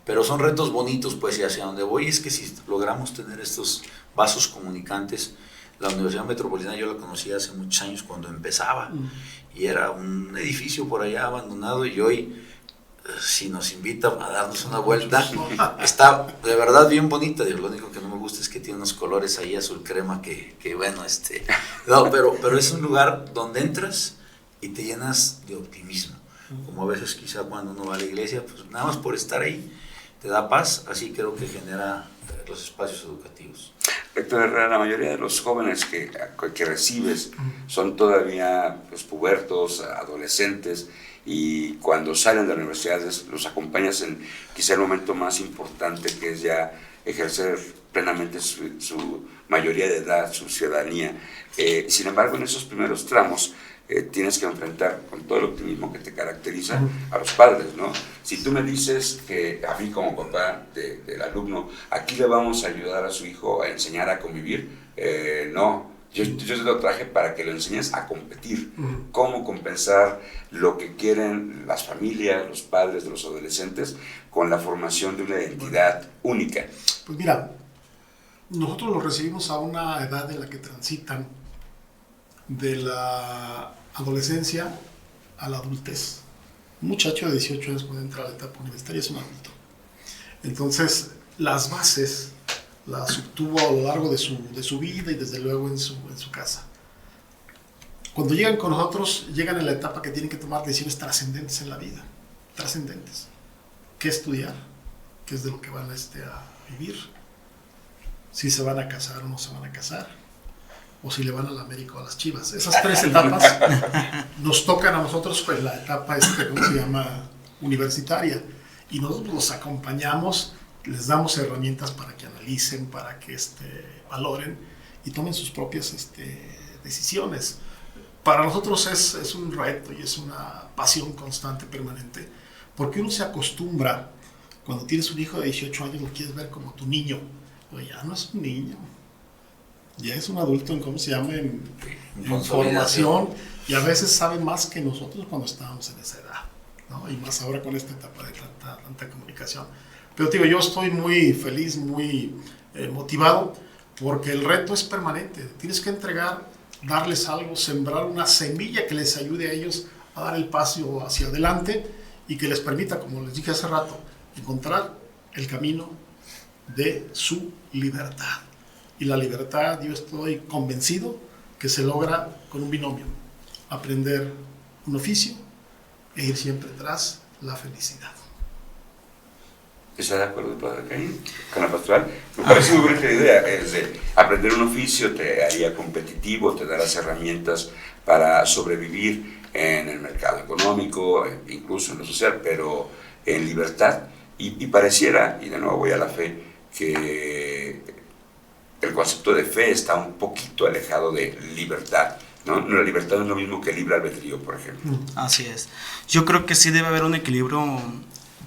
pero son retos bonitos, pues, y hacia donde voy es que si logramos tener estos vasos comunicantes. La Universidad Metropolitana yo la conocí hace muchos años cuando empezaba, y era un edificio por allá abandonado, y hoy, si nos invita a darnos una vuelta, está de verdad bien bonita. Lo único que no me gusta es que tiene unos colores ahí azul crema que bueno, no, pero es un lugar donde entras y te llenas de optimismo, como a veces quizá cuando uno va a la iglesia, pues nada más por estar ahí te da paz. Así creo que genera los espacios educativos. Rector Herrera, la mayoría de los jóvenes que recibes son todavía pues, pubertos, adolescentes, y cuando salen de las universidades los acompañas en quizá el momento más importante, que es ya ejercer plenamente su mayoría de edad, su ciudadanía. Sin embargo, en esos primeros tramos tienes que enfrentar con todo el optimismo que te caracteriza a los padres, ¿no? Si tú me dices que a mí como papá del alumno, aquí le vamos a ayudar a su hijo a enseñar a convivir, no. Yo te lo traje para que lo enseñes a competir, cómo compensar lo que quieren las familias, los padres de los adolescentes, con la formación de una identidad única. Pues mira, nosotros los recibimos a una edad en la que transitan de la adolescencia a la adultez. Un muchacho de 18 años cuando entra a la etapa universitaria es un adulto. Entonces, las bases las obtuvo a lo largo de su vida y desde luego en su casa. Cuando llegan con nosotros, llegan en la etapa que tienen que tomar decisiones trascendentes en la vida. Trascendentes. ¿Qué estudiar? ¿Qué es de lo que van a vivir? Si se van a casar o no se van a casar. O si le van al América o a las Chivas. Esas tres etapas nos tocan a nosotros, pues la etapa, ¿cómo se llama? Universitaria. Y nosotros los acompañamos, les damos herramientas para que analicen, para que valoren y tomen sus propias decisiones. Para nosotros es un reto y es una pasión constante, permanente, porque uno se acostumbra, cuando tienes un hijo de 18 años, lo quieres ver como tu niño, pero ya no es un niño, ya es un adulto en, ¿cómo se llama?, en formación, y a veces sabe más que nosotros cuando estábamos en esa edad, ¿no? Y más ahora con esta etapa de tanta comunicación. Pero digo, yo estoy muy feliz, muy motivado, porque el reto es permanente. Tienes que entregar, darles algo, sembrar una semilla que les ayude a ellos a dar el paso hacia adelante y que les permita, como les dije hace rato, encontrar el camino de su libertad. Y la libertad, yo estoy convencido que se logra con un binomio: aprender un oficio e ir siempre tras la felicidad. ¿Está de acuerdo, padre Caín, con la pastoral? Me parece muy buena la idea. Es de aprender un oficio te haría competitivo, te dará las herramientas para sobrevivir en el mercado económico, incluso en lo social, pero en libertad. Y pareciera, y de nuevo voy a la fe, que el concepto de fe está un poquito alejado de libertad, ¿no? La libertad no es lo mismo que libre albedrío, por ejemplo. Así es. Yo creo que sí debe haber un equilibrio,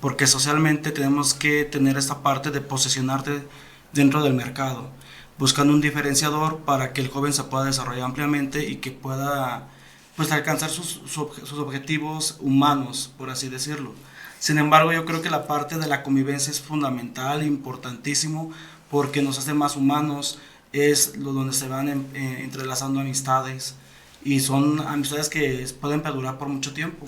porque socialmente tenemos que tener esta parte de posicionarte dentro del mercado, buscando un diferenciador para que el joven se pueda desarrollar ampliamente y que pueda, pues, alcanzar sus objetivos humanos, por así decirlo. Sin embargo, yo creo que la parte de la convivencia es fundamental, importantísimo, porque nos hace más humanos, es donde se van entrelazando amistades, y son amistades que pueden perdurar por mucho tiempo.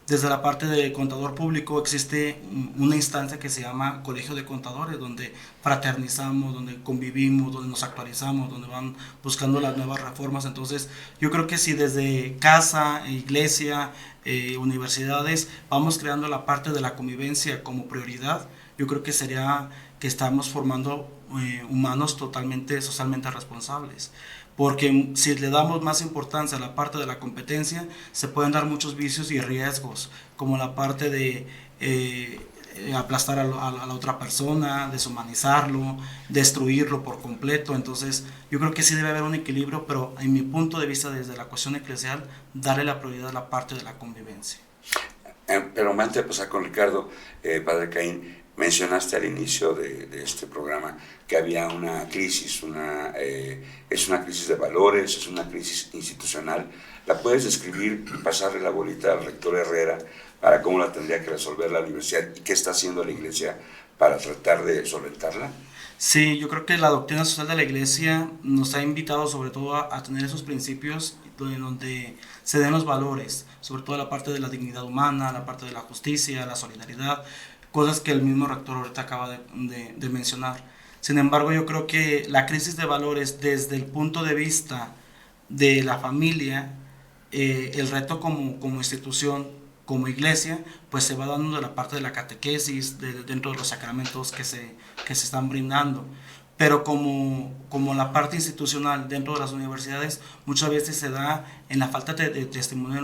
Desde la parte de contador público existe una instancia que se llama Colegio de Contadores, donde fraternizamos, donde convivimos, donde nos actualizamos, donde van buscando las nuevas reformas. Entonces, yo creo que si desde casa, iglesia, universidades, vamos creando la parte de la convivencia como prioridad, yo creo que sería que estamos formando humanos totalmente socialmente responsables. Porque si le damos más importancia a la parte de la competencia, se pueden dar muchos vicios y riesgos, como la parte de aplastar a la otra persona, deshumanizarlo, destruirlo por completo. Entonces, yo creo que sí debe haber un equilibrio, pero en mi punto de vista, desde la cuestión eclesial, darle la prioridad a la parte de la convivencia. Pero antes de pasar con Ricardo, padre Caín, mencionaste al inicio de este programa que había una crisis, es una crisis de valores, es una crisis institucional. ¿La puedes describir y pasarle la bolita al rector Herrera para cómo la tendría que resolver la universidad y qué está haciendo la iglesia para tratar de solventarla? Sí, yo creo que la doctrina social de la iglesia nos ha invitado sobre todo a tener esos principios donde se den los valores, sobre todo la parte de la dignidad humana, la parte de la justicia, la solidaridad, cosas que el mismo rector ahorita acaba de mencionar. Sin embargo, yo creo que la crisis de valores desde el punto de vista de la familia, el reto como institución, como iglesia, pues se va dando de la parte de la catequesis, dentro de los sacramentos que se están brindando. Pero como la parte institucional dentro de las universidades, muchas veces se da en la falta de testimonio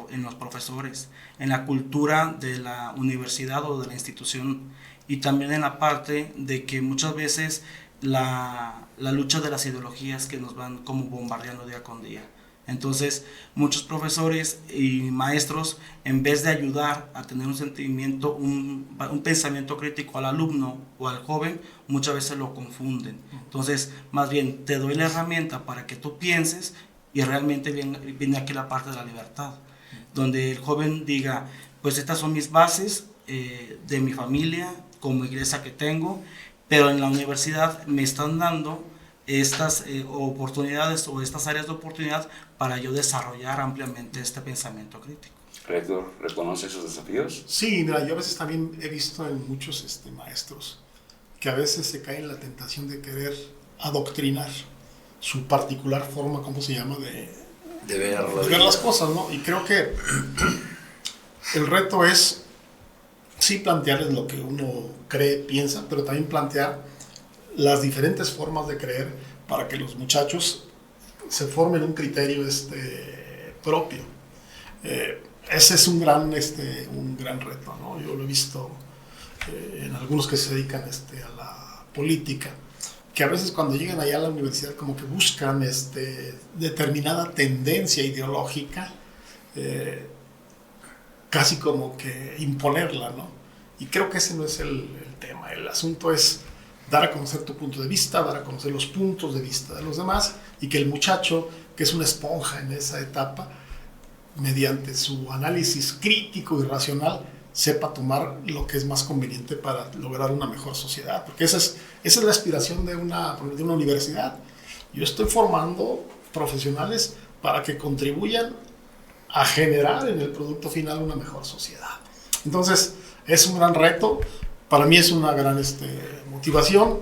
en los profesores, en la cultura de la universidad o de la institución, y también en la parte de que muchas veces la lucha de las ideologías que nos van como bombardeando día con día. Entonces, muchos profesores y maestros, en vez de ayudar a tener un sentimiento, un pensamiento crítico al alumno o al joven, muchas veces lo confunden. Entonces, más bien, te doy la herramienta para que tú pienses, y realmente viene aquí la parte de la libertad, donde el joven diga, pues estas son mis bases de mi familia, como iglesia que tengo, pero en la universidad me están dando estas oportunidades o estas áreas de oportunidad para yo desarrollar ampliamente este pensamiento crítico. Rector, ¿reconoce esos desafíos? Sí, mira, yo a veces también he visto en muchos maestros que a veces se caen en la tentación de querer adoctrinar su particular forma, ¿cómo se llama?, de ver las cosas, ¿no? Y creo que el reto es sí plantearles lo que uno cree, piensa, pero también plantear las diferentes formas de creer para que los muchachos se formen un criterio propio. Ese es un gran reto, ¿no? Yo lo he visto en algunos que se dedican a la política, que a veces cuando llegan allá a la universidad como que buscan determinada tendencia ideológica, casi como que imponerla, ¿no? Y creo que ese no es el tema. El asunto es dar a conocer tu punto de vista, dar a conocer los puntos de vista de los demás, y que el muchacho, que es una esponja en esa etapa, mediante su análisis crítico y racional, sepa tomar lo que es más conveniente para lograr una mejor sociedad. Porque esa es la aspiración de una universidad. Yo estoy formando profesionales para que contribuyan a generar en el producto final una mejor sociedad. Entonces, es un gran reto. Para mí es una gran motivación,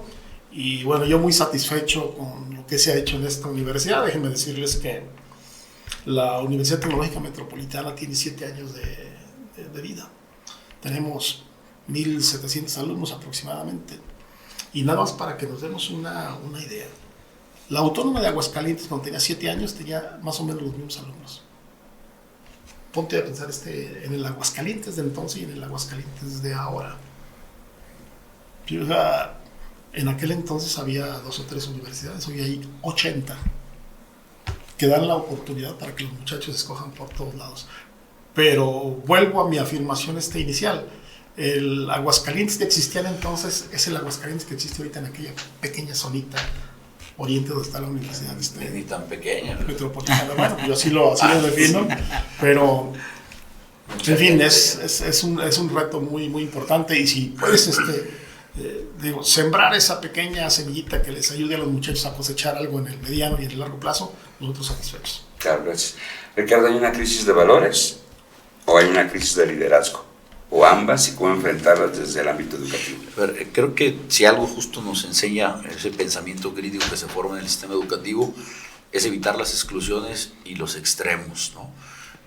Y bueno, yo muy satisfecho con lo que se ha hecho en esta universidad. Déjenme decirles que la Universidad Tecnológica Metropolitana tiene 7 años de vida. Tenemos 1,700 alumnos aproximadamente. Y nada más para que nos demos una idea. La Autónoma de Aguascalientes, cuando tenía 7 años, tenía más o menos los mismos alumnos. Ponte a pensar en el Aguascalientes de entonces y en el Aguascalientes de ahora. En aquel entonces había 2 o 3 universidades, hoy hay 80 que dan la oportunidad para que los muchachos escojan por todos lados. Pero vuelvo a mi afirmación inicial. El Aguascalientes que existía entonces es el Aguascalientes que existe ahorita en aquella pequeña zonita oriente donde está la universidad. Ni tan pequeña. Metropolitana. Bueno, yo así lo defino, pero en fin, es un reto muy, muy importante. Y si puedes sembrar esa pequeña semillita que les ayude a los muchachos a cosechar algo en el mediano y en el largo plazo, nosotros satisfechos. Claro, gracias. Ricardo, ¿hay una crisis de valores o hay una crisis de liderazgo? ¿O ambas, y cómo enfrentarlas desde el ámbito educativo? Creo que si algo justo nos enseña ese pensamiento crítico que se forma en el sistema educativo es evitar las exclusiones y los extremos,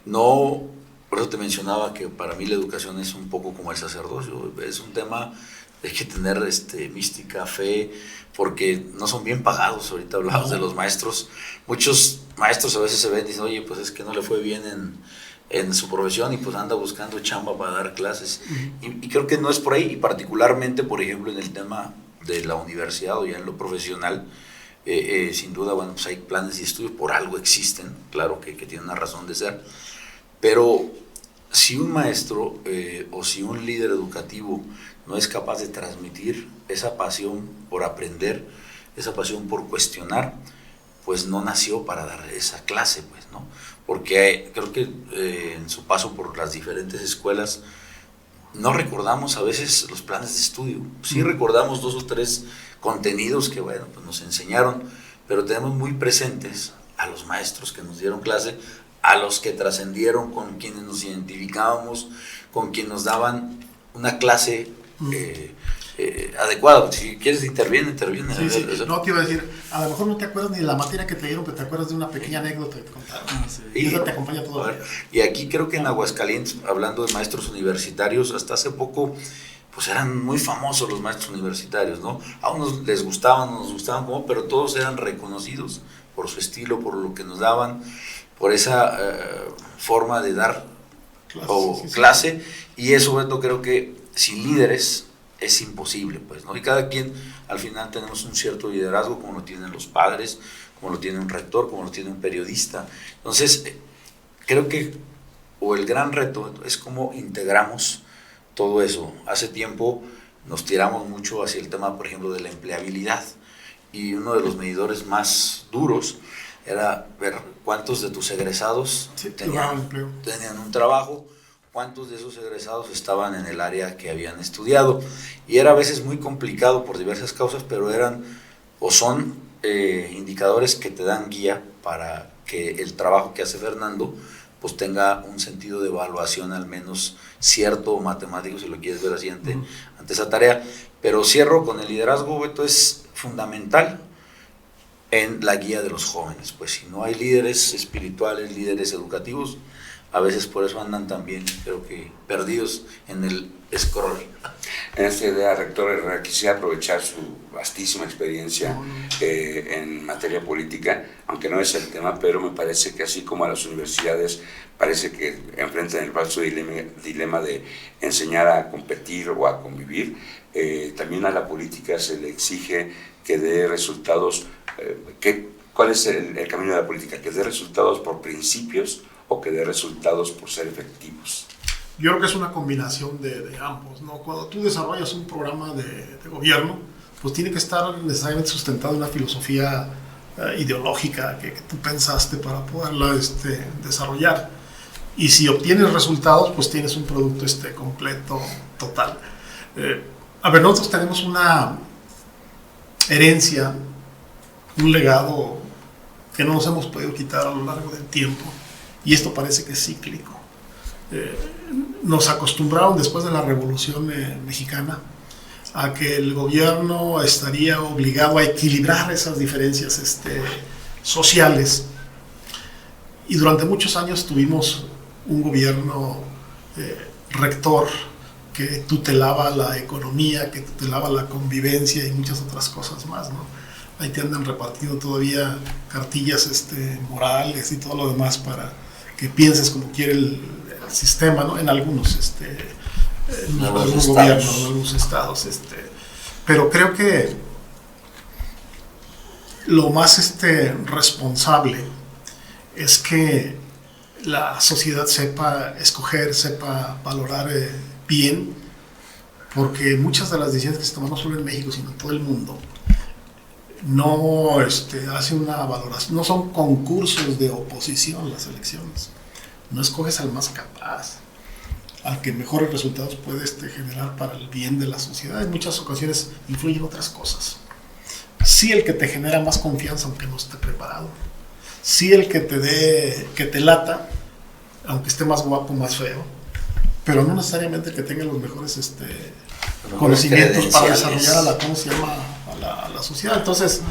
¿no? Por eso te mencionaba que para mí la educación es un poco como el sacerdocio, es un tema de que tener mística, fe, porque no son bien pagados. Ahorita hablamos de los maestros. Muchos maestros a veces se ven y dicen, oye, pues es que no le fue bien en su profesión y pues anda buscando chamba para dar clases. Y creo que no es por ahí, y particularmente, por ejemplo, en el tema de la universidad o ya en lo profesional, sin duda, bueno, pues hay planes y estudios, por algo existen, claro que tienen una razón de ser, pero si un maestro o si un líder educativo no es capaz de transmitir esa pasión por aprender, esa pasión por cuestionar, pues no nació para dar esa clase, pues, ¿no? Porque creo que en su paso por las diferentes escuelas no recordamos a veces los planes de estudio. Sí recordamos 2 o 3 contenidos que, bueno, pues nos enseñaron, pero tenemos muy presentes a los maestros que nos dieron clase, a los que trascendieron, con quienes nos identificábamos, con quienes nos daban una clase adecuada. Si quieres interviene. Sí. No, te iba a decir, a lo mejor no te acuerdas ni de la materia que te dieron, pero te acuerdas de una pequeña anécdota que te contaron. Y eso te acompaña todo el día. Y aquí creo que en Aguascalientes, hablando de maestros universitarios, hasta hace poco pues eran muy famosos los maestros universitarios, ¿no? A unos les gustaban, no nos gustaban como, pero todos eran reconocidos por su estilo, por lo que nos daban, por esa forma de dar clase. Y eso, bueno, creo que sin líderes es imposible, pues, ¿no? Y cada quien, al final tenemos un cierto liderazgo, como lo tienen los padres, como lo tiene un rector, como lo tiene un periodista. Entonces, creo que, el gran reto es cómo integramos todo eso. Hace tiempo nos tiramos mucho hacia el tema, por ejemplo, de la empleabilidad, y uno de los medidores más duros era ver cuántos de tus egresados tenían un trabajo, cuántos de esos egresados estaban en el área que habían estudiado, y era a veces muy complicado por diversas causas, pero eran o son indicadores que te dan guía para que el trabajo que hace Fernando pues tenga un sentido de evaluación al menos cierto o matemático, si lo quieres ver así ante esa tarea. Pero cierro con el liderazgo, Beto, es fundamental en la guía de los jóvenes, pues si no hay líderes espirituales, líderes educativos, a veces por eso andan también, creo que, perdidos en el scroll. En esta idea, rector Herrera, quisiera aprovechar su vastísima experiencia en materia política, aunque no es el tema, pero me parece que así como a las universidades parece que enfrentan el falso dilema de enseñar a competir o a convivir, también a la política se le exige que dé resultados. ¿Cuál es el camino de la política? ¿Que dé resultados por principios o que dé resultados por ser efectivos? Yo creo que es una combinación de ambos, ¿no? Cuando tú desarrollas un programa de gobierno, pues tiene que estar necesariamente sustentado en una filosofía ideológica que tú pensaste para poderla desarrollar. Y si obtienes resultados, pues tienes un producto completo, total. A ver, nosotros tenemos una herencia, un legado que no nos hemos podido quitar a lo largo del tiempo, y esto parece que es cíclico. Nos acostumbraron después de la Revolución Mexicana a que el gobierno estaría obligado a equilibrar esas diferencias sociales. Y durante muchos años tuvimos un gobierno rector que tutelaba la economía, que tutelaba la convivencia y muchas otras cosas más, ¿no? Ahí te andan repartiendo todavía cartillas morales y todo lo demás para que pienses como quiere el sistema, ¿no? En algunos gobiernos, en algunos estados. Pero creo que lo más responsable es que la sociedad sepa escoger, sepa valorar bien, porque muchas de las decisiones que se toman no solo en México, sino en todo el mundo, no hace una valoración, no son concursos de oposición las elecciones. No escoges al más capaz, al que mejores resultados puede generar para el bien de la sociedad. En muchas ocasiones influyen otras cosas. Sí, el que te genera más confianza aunque no esté preparado. Sí, el que te lata, aunque esté más guapo, más feo, pero no necesariamente el que tenga los mejores conocimientos para desarrollar a la sociedad. Entonces,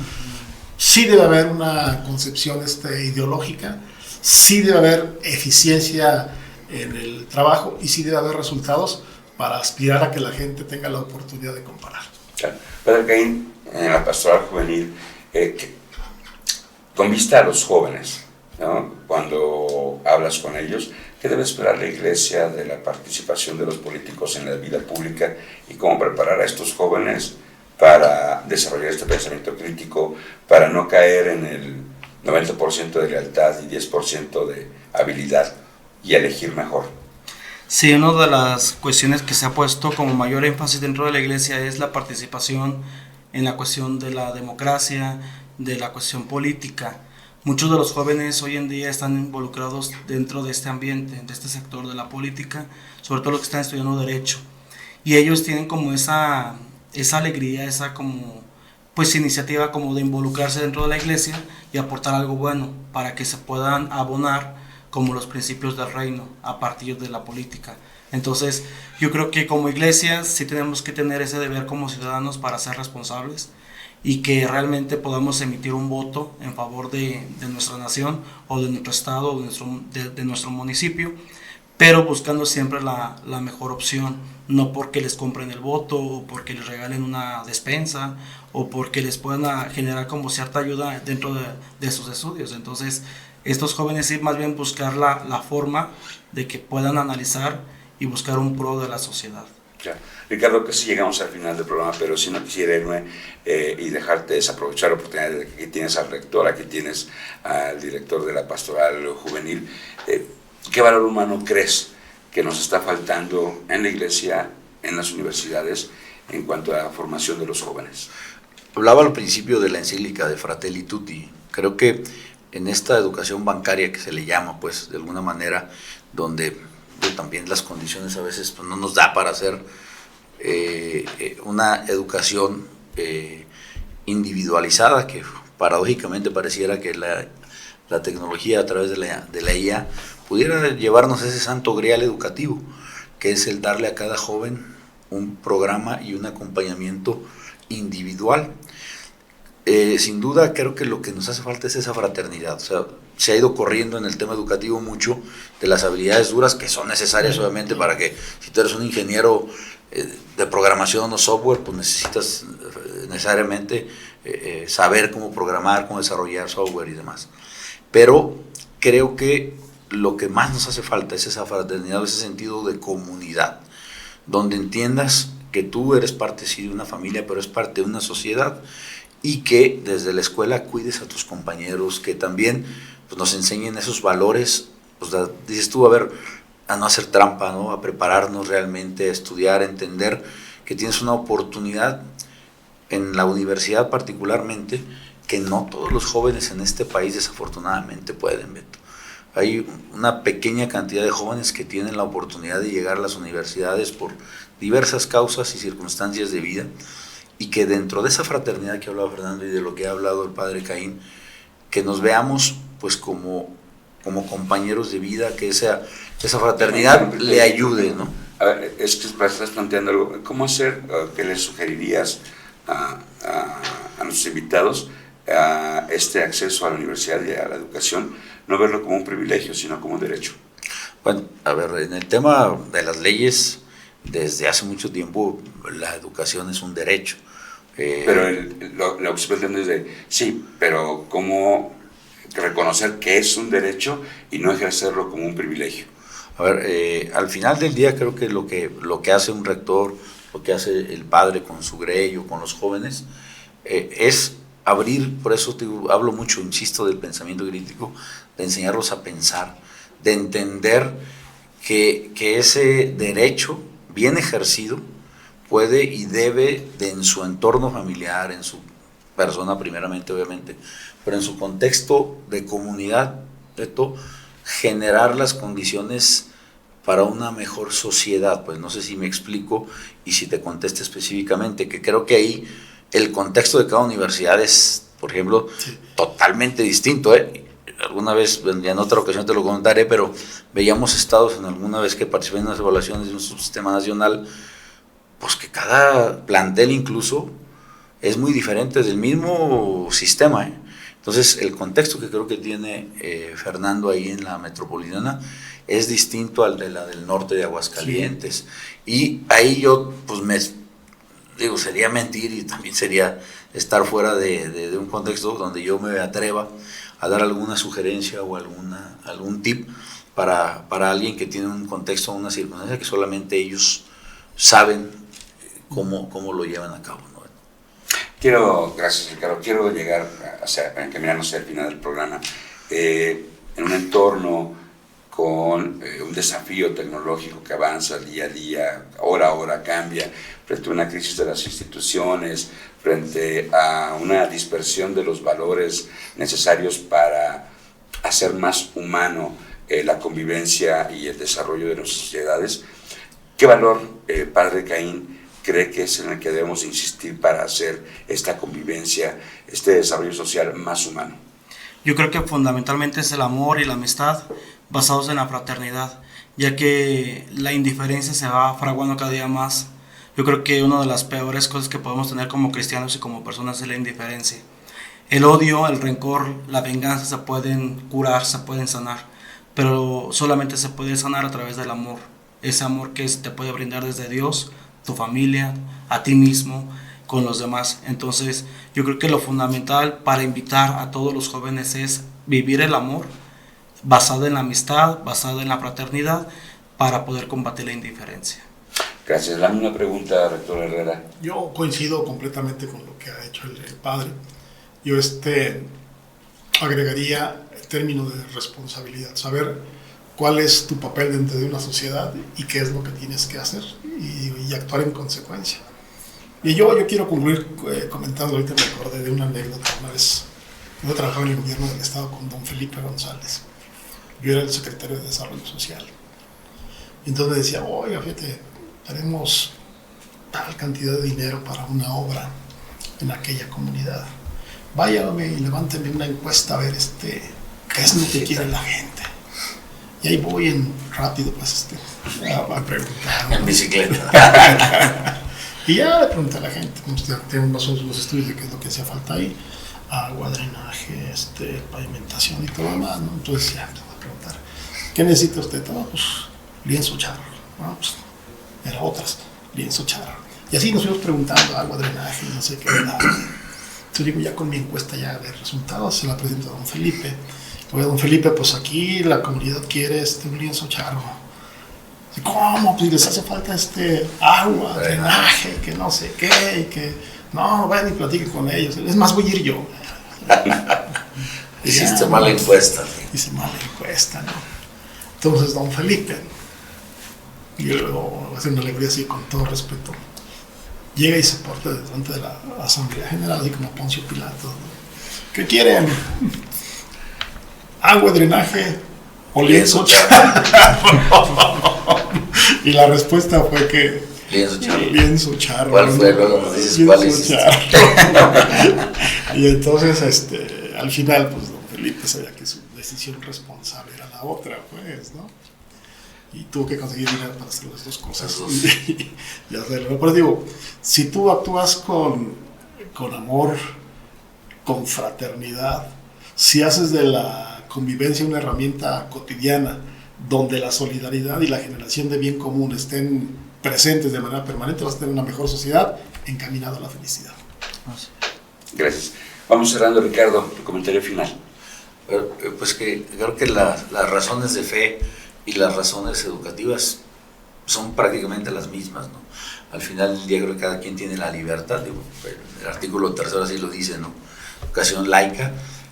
sí debe haber una concepción ideológica, sí debe haber eficiencia en el trabajo y sí debe haber resultados para aspirar a que la gente tenga la oportunidad de comparar. Claro. Padre Caín, en la pastoral juvenil, con vista a los jóvenes, ¿no? Cuando hablas con ellos, ¿qué debe esperar la Iglesia de la participación de los políticos en la vida pública y cómo preparar a estos jóvenes para desarrollar este pensamiento crítico, para no caer en el 90% de lealtad y 10% de habilidad y elegir mejor? Sí, una de las cuestiones que se ha puesto como mayor énfasis dentro de la Iglesia es la participación en la cuestión de la democracia, de la cuestión política. Muchos de los jóvenes hoy en día están involucrados dentro de este ambiente, de este sector de la política, sobre todo los que están estudiando Derecho. Y ellos tienen como esa alegría, esa como pues iniciativa como de involucrarse dentro de la Iglesia y aportar algo bueno para que se puedan abonar como los principios del reino a partir de la política. Entonces yo creo que como Iglesia sí tenemos que tener ese deber como ciudadanos para ser responsables y que realmente podamos emitir un voto en favor de nuestra nación o de nuestro estado o de nuestro municipio, pero buscando siempre la mejor opción, no porque les compren el voto o porque les regalen una despensa o porque les puedan generar como cierta ayuda dentro de sus estudios. Entonces estos jóvenes sí más bien buscar la forma de que puedan analizar y buscar un pro de la sociedad. Claro. Ricardo, que sí llegamos al final del programa, pero si no quisiera irme y dejarte desaprovechar la oportunidad de que tienes al rector, aquí tienes al director de la pastoral juvenil. ¿Qué valor humano crees que nos está faltando en la Iglesia, en las universidades, en cuanto a la formación de los jóvenes? Hablaba al principio de la encíclica de Fratelli Tutti. Creo que en esta educación bancaria que se le llama, pues de alguna manera, donde también las condiciones a veces pues, no nos da para hacer una educación individualizada, que paradójicamente pareciera que la tecnología a través de la IA pudiera llevarnos a ese santo grial educativo, que es el darle a cada joven un programa y un acompañamiento individual. Sin duda creo que lo que nos hace falta es esa fraternidad. O sea, se ha ido corriendo en el tema educativo mucho de las habilidades duras que son necesarias obviamente para que si tú eres un ingeniero de programación o software, pues necesitas necesariamente saber cómo programar, cómo desarrollar software y demás. Pero creo que lo que más nos hace falta es esa fraternidad, ese sentido de comunidad, donde entiendas que tú eres parte sí de una familia, pero es parte de una sociedad, y que desde la escuela cuides a tus compañeros, que también pues, nos enseñen esos valores, pues, dices tú, a no hacer trampa, ¿no? A prepararnos realmente, a estudiar, a entender que tienes una oportunidad en la universidad particularmente, que no todos los jóvenes en este país desafortunadamente pueden, Beto. Hay una pequeña cantidad de jóvenes que tienen la oportunidad de llegar a las universidades por diversas causas y circunstancias de vida, y que dentro de esa fraternidad que ha hablado Fernando y de lo que ha hablado el padre Caín, que nos veamos pues como compañeros de vida, que esa fraternidad le ayude, ¿no? A ver, es que estás planteando algo. ¿Cómo hacer, qué le sugerirías a nuestros invitados a este acceso a la universidad y a la educación? No verlo como un privilegio, sino como un derecho. Bueno, a ver, en el tema de las leyes, desde hace mucho tiempo la educación es un derecho. Pero lo que se pretende es de, sí, pero ¿cómo reconocer que es un derecho y no ejercerlo como un privilegio? A ver, al final del día creo que lo que hace un rector, lo que hace el padre con su grey o con los jóvenes, es abrir, por eso hablo mucho, insisto, del pensamiento crítico, de enseñarlos a pensar, de entender que ese derecho bien ejercido puede y debe, en su entorno familiar, en su persona primeramente, obviamente, pero en su contexto de comunidad, generar las condiciones para una mejor sociedad. Pues no sé si me explico y si te contesto específicamente, que creo que ahí el contexto de cada universidad es, por ejemplo, sí, totalmente distinto. Alguna vez, en otra ocasión te lo contaré, pero veíamos estados en alguna vez que participé en unas evaluaciones de un subsistema nacional, pues que cada plantel incluso es muy diferente del mismo sistema. Entonces, el contexto que creo que tiene Fernando ahí en la metropolitana es distinto al de la del norte de Aguascalientes. Sí. Y ahí yo, pues sería mentir y también sería estar fuera de un contexto donde yo me atreva a dar alguna sugerencia o algún tip para alguien que tiene un contexto, una circunstancia que solamente ellos saben cómo lo llevan a cabo, ¿no? Gracias Ricardo, quiero llegar a encaminarnos al final del programa, en un entorno con un desafío tecnológico que avanza día a día, hora a hora cambia, frente a una crisis de las instituciones, frente a una dispersión de los valores necesarios para hacer más humano la convivencia y el desarrollo de nuestras sociedades. ¿Qué valor, padre Caín, cree que es en el que debemos insistir para hacer esta convivencia, este desarrollo social más humano? Yo creo que fundamentalmente es el amor y la amistad basados en la fraternidad, ya que la indiferencia se va fraguando cada día más. Yo creo que una de las peores cosas que podemos tener como cristianos y como personas es la indiferencia. El odio, el rencor, la venganza se pueden curar, se pueden sanar, pero solamente se puede sanar a través del amor. Ese amor que te puede brindar desde Dios, tu familia, a ti mismo, con los demás. Entonces, yo creo que lo fundamental para invitar a todos los jóvenes es vivir el amor basado en la amistad, basado en la fraternidad, para poder combatir la indiferencia. Gracias. Dame una pregunta, rector Herrera. Yo coincido completamente con lo que ha hecho el padre. Yo agregaría el término de responsabilidad, saber cuál es tu papel dentro de una sociedad y qué es lo que tienes que hacer y actuar en consecuencia. Y yo quiero concluir comentando, ahorita me acordé de una anécdota. Una vez yo trabajaba en el gobierno del estado con don Felipe González. Yo era el secretario de Desarrollo Social. Y entonces me decía, oiga, fíjate, tenemos tal cantidad de dinero para una obra en aquella comunidad. Váyame y levánteme una encuesta a ver qué es lo que quiere la gente. Y ahí voy rápido, pues, a preguntar, ¿no? En bicicleta. Y ya le pregunté a la gente, pues, ya tenemos los estudios de qué es lo que hacía falta ahí, agua, drenaje, pavimentación y todo lo demás, ¿no? Entonces ya te voy a preguntar, ¿qué necesita usted? No, pues lienzo charro, ¿no? Pues era otras, lienzo charro. Y así nos fuimos preguntando, agua, drenaje, no sé qué, nada. Entonces digo, ya con mi encuesta ya de resultados, se la presento a don Felipe. Oye, don Felipe, pues aquí la comunidad quiere un lienzo charro. ¿Cómo? Pues les hace falta agua, drenaje, que no sé qué, y que no, vayan y platiquen con ellos. Es más, voy a ir yo. Hiciste mala encuesta. Hice mala encuesta, ¿no? Entonces, don Felipe, y luego voy a hacer una alegría así con todo respeto, llega y se porta delante de la Asamblea General, así como Poncio Pilato, ¿no? ¿Qué quieren? ¿Agua, drenaje o lienzo charro? Y la respuesta fue que lienzo charro. ¿Cuál fue? Luego nos dices cuál es. Y entonces al final pues don Felipe sabía que su decisión responsable era la otra, pues, ¿no? y tuvo que conseguir dinero para hacer las dos cosas. Las dos. Y hacerlo. Pero digo, si tú actúas con amor, con fraternidad, si haces de la convivencia una herramienta cotidiana donde la solidaridad y la generación de bien común estén presentes de manera permanente, vas a tener una mejor sociedad encaminada a la felicidad. Gracias. Vamos cerrando, Ricardo, tu comentario final. Pues que creo que las razones de fe y las razones educativas son prácticamente las mismas, ¿no? Al final del día creo que cada quien tiene la libertad, digo, el artículo 3 así lo dice, ¿no? Educación laica,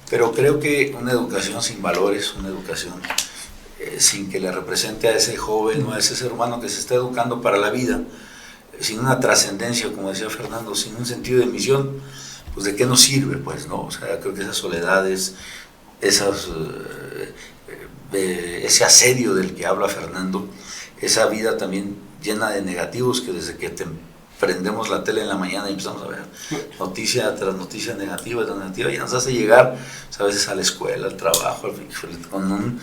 pero creo que una educación sin valores, una educación sin que le represente a ese joven o a ese ser humano que se está educando para la vida, sin una trascendencia, como decía Fernando, sin un sentido de misión, pues de qué nos sirve, pues, ¿no? O sea, creo que esas soledades, ese asedio del que habla Fernando, esa vida también llena de negativos que desde que prendemos la tele en la mañana y empezamos a ver noticia tras noticia negativa tras negativa, y nos hace llegar a veces a la escuela, al trabajo, con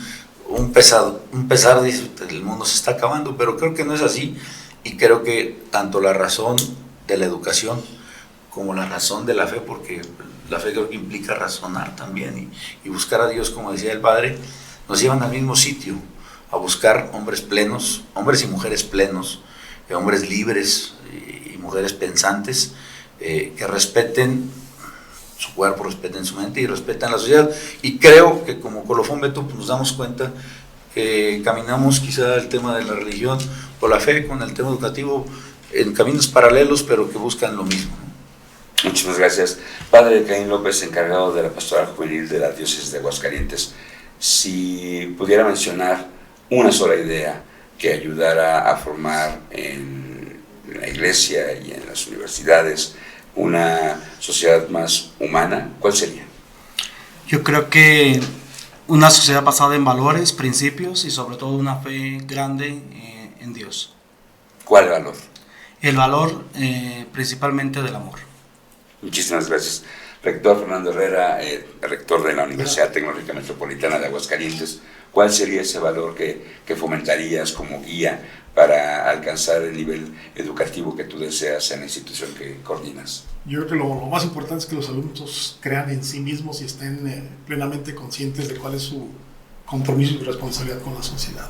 un pesar, dice, el mundo se está acabando, pero creo que no es así, y creo que tanto la razón de la educación como la razón de la fe, porque la fe creo que implica razonar también y buscar a Dios, como decía el Padre, nos llevan al mismo sitio, a buscar hombres plenos, hombres y mujeres plenos, hombres libres y mujeres pensantes, que respeten su cuerpo, respeten su mente y respeten la sociedad. Y creo que como Colofón Beto pues nos damos cuenta que caminamos quizá el tema de la religión o la fe con el tema educativo en caminos paralelos, pero que buscan lo mismo, ¿no? Muchísimas gracias. Padre Caín López, encargado de la Pastoral Juvenil de la Diócesis de Aguascalientes, si pudiera mencionar una sola idea que ayudara a formar en la Iglesia y en las universidades una sociedad más humana, ¿cuál sería? Yo creo que una sociedad basada en valores, principios y sobre todo una fe grande en Dios. ¿Cuál valor? El valor principalmente del amor. Muchísimas gracias. Rector Fernando Herrera, rector de la Universidad Tecnológica Metropolitana de Aguascalientes, ¿cuál sería ese valor que fomentarías como guía para alcanzar el nivel educativo que tú deseas en la institución que coordinas? Yo creo que lo más importante es que los alumnos crean en sí mismos y estén plenamente conscientes de cuál es su compromiso y responsabilidad con la sociedad.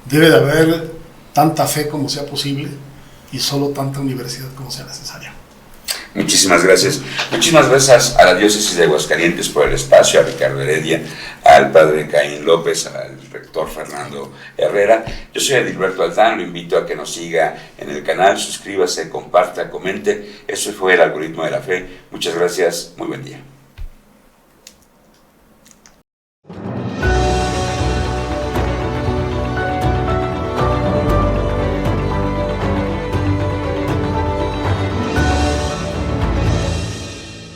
Debe de haber tanta fe como sea posible y solo tanta universidad como sea necesaria. Muchísimas gracias. Muchísimas gracias a la Diócesis de Aguascalientes por el espacio, a Ricardo Heredia, al Padre Caín López, al rector Fernando Herrera. Yo soy Edilberto Alzán, lo invito a que nos siga en el canal, suscríbase, comparta, comente. Eso fue el Algoritmo de la Fe. Muchas gracias, muy buen día.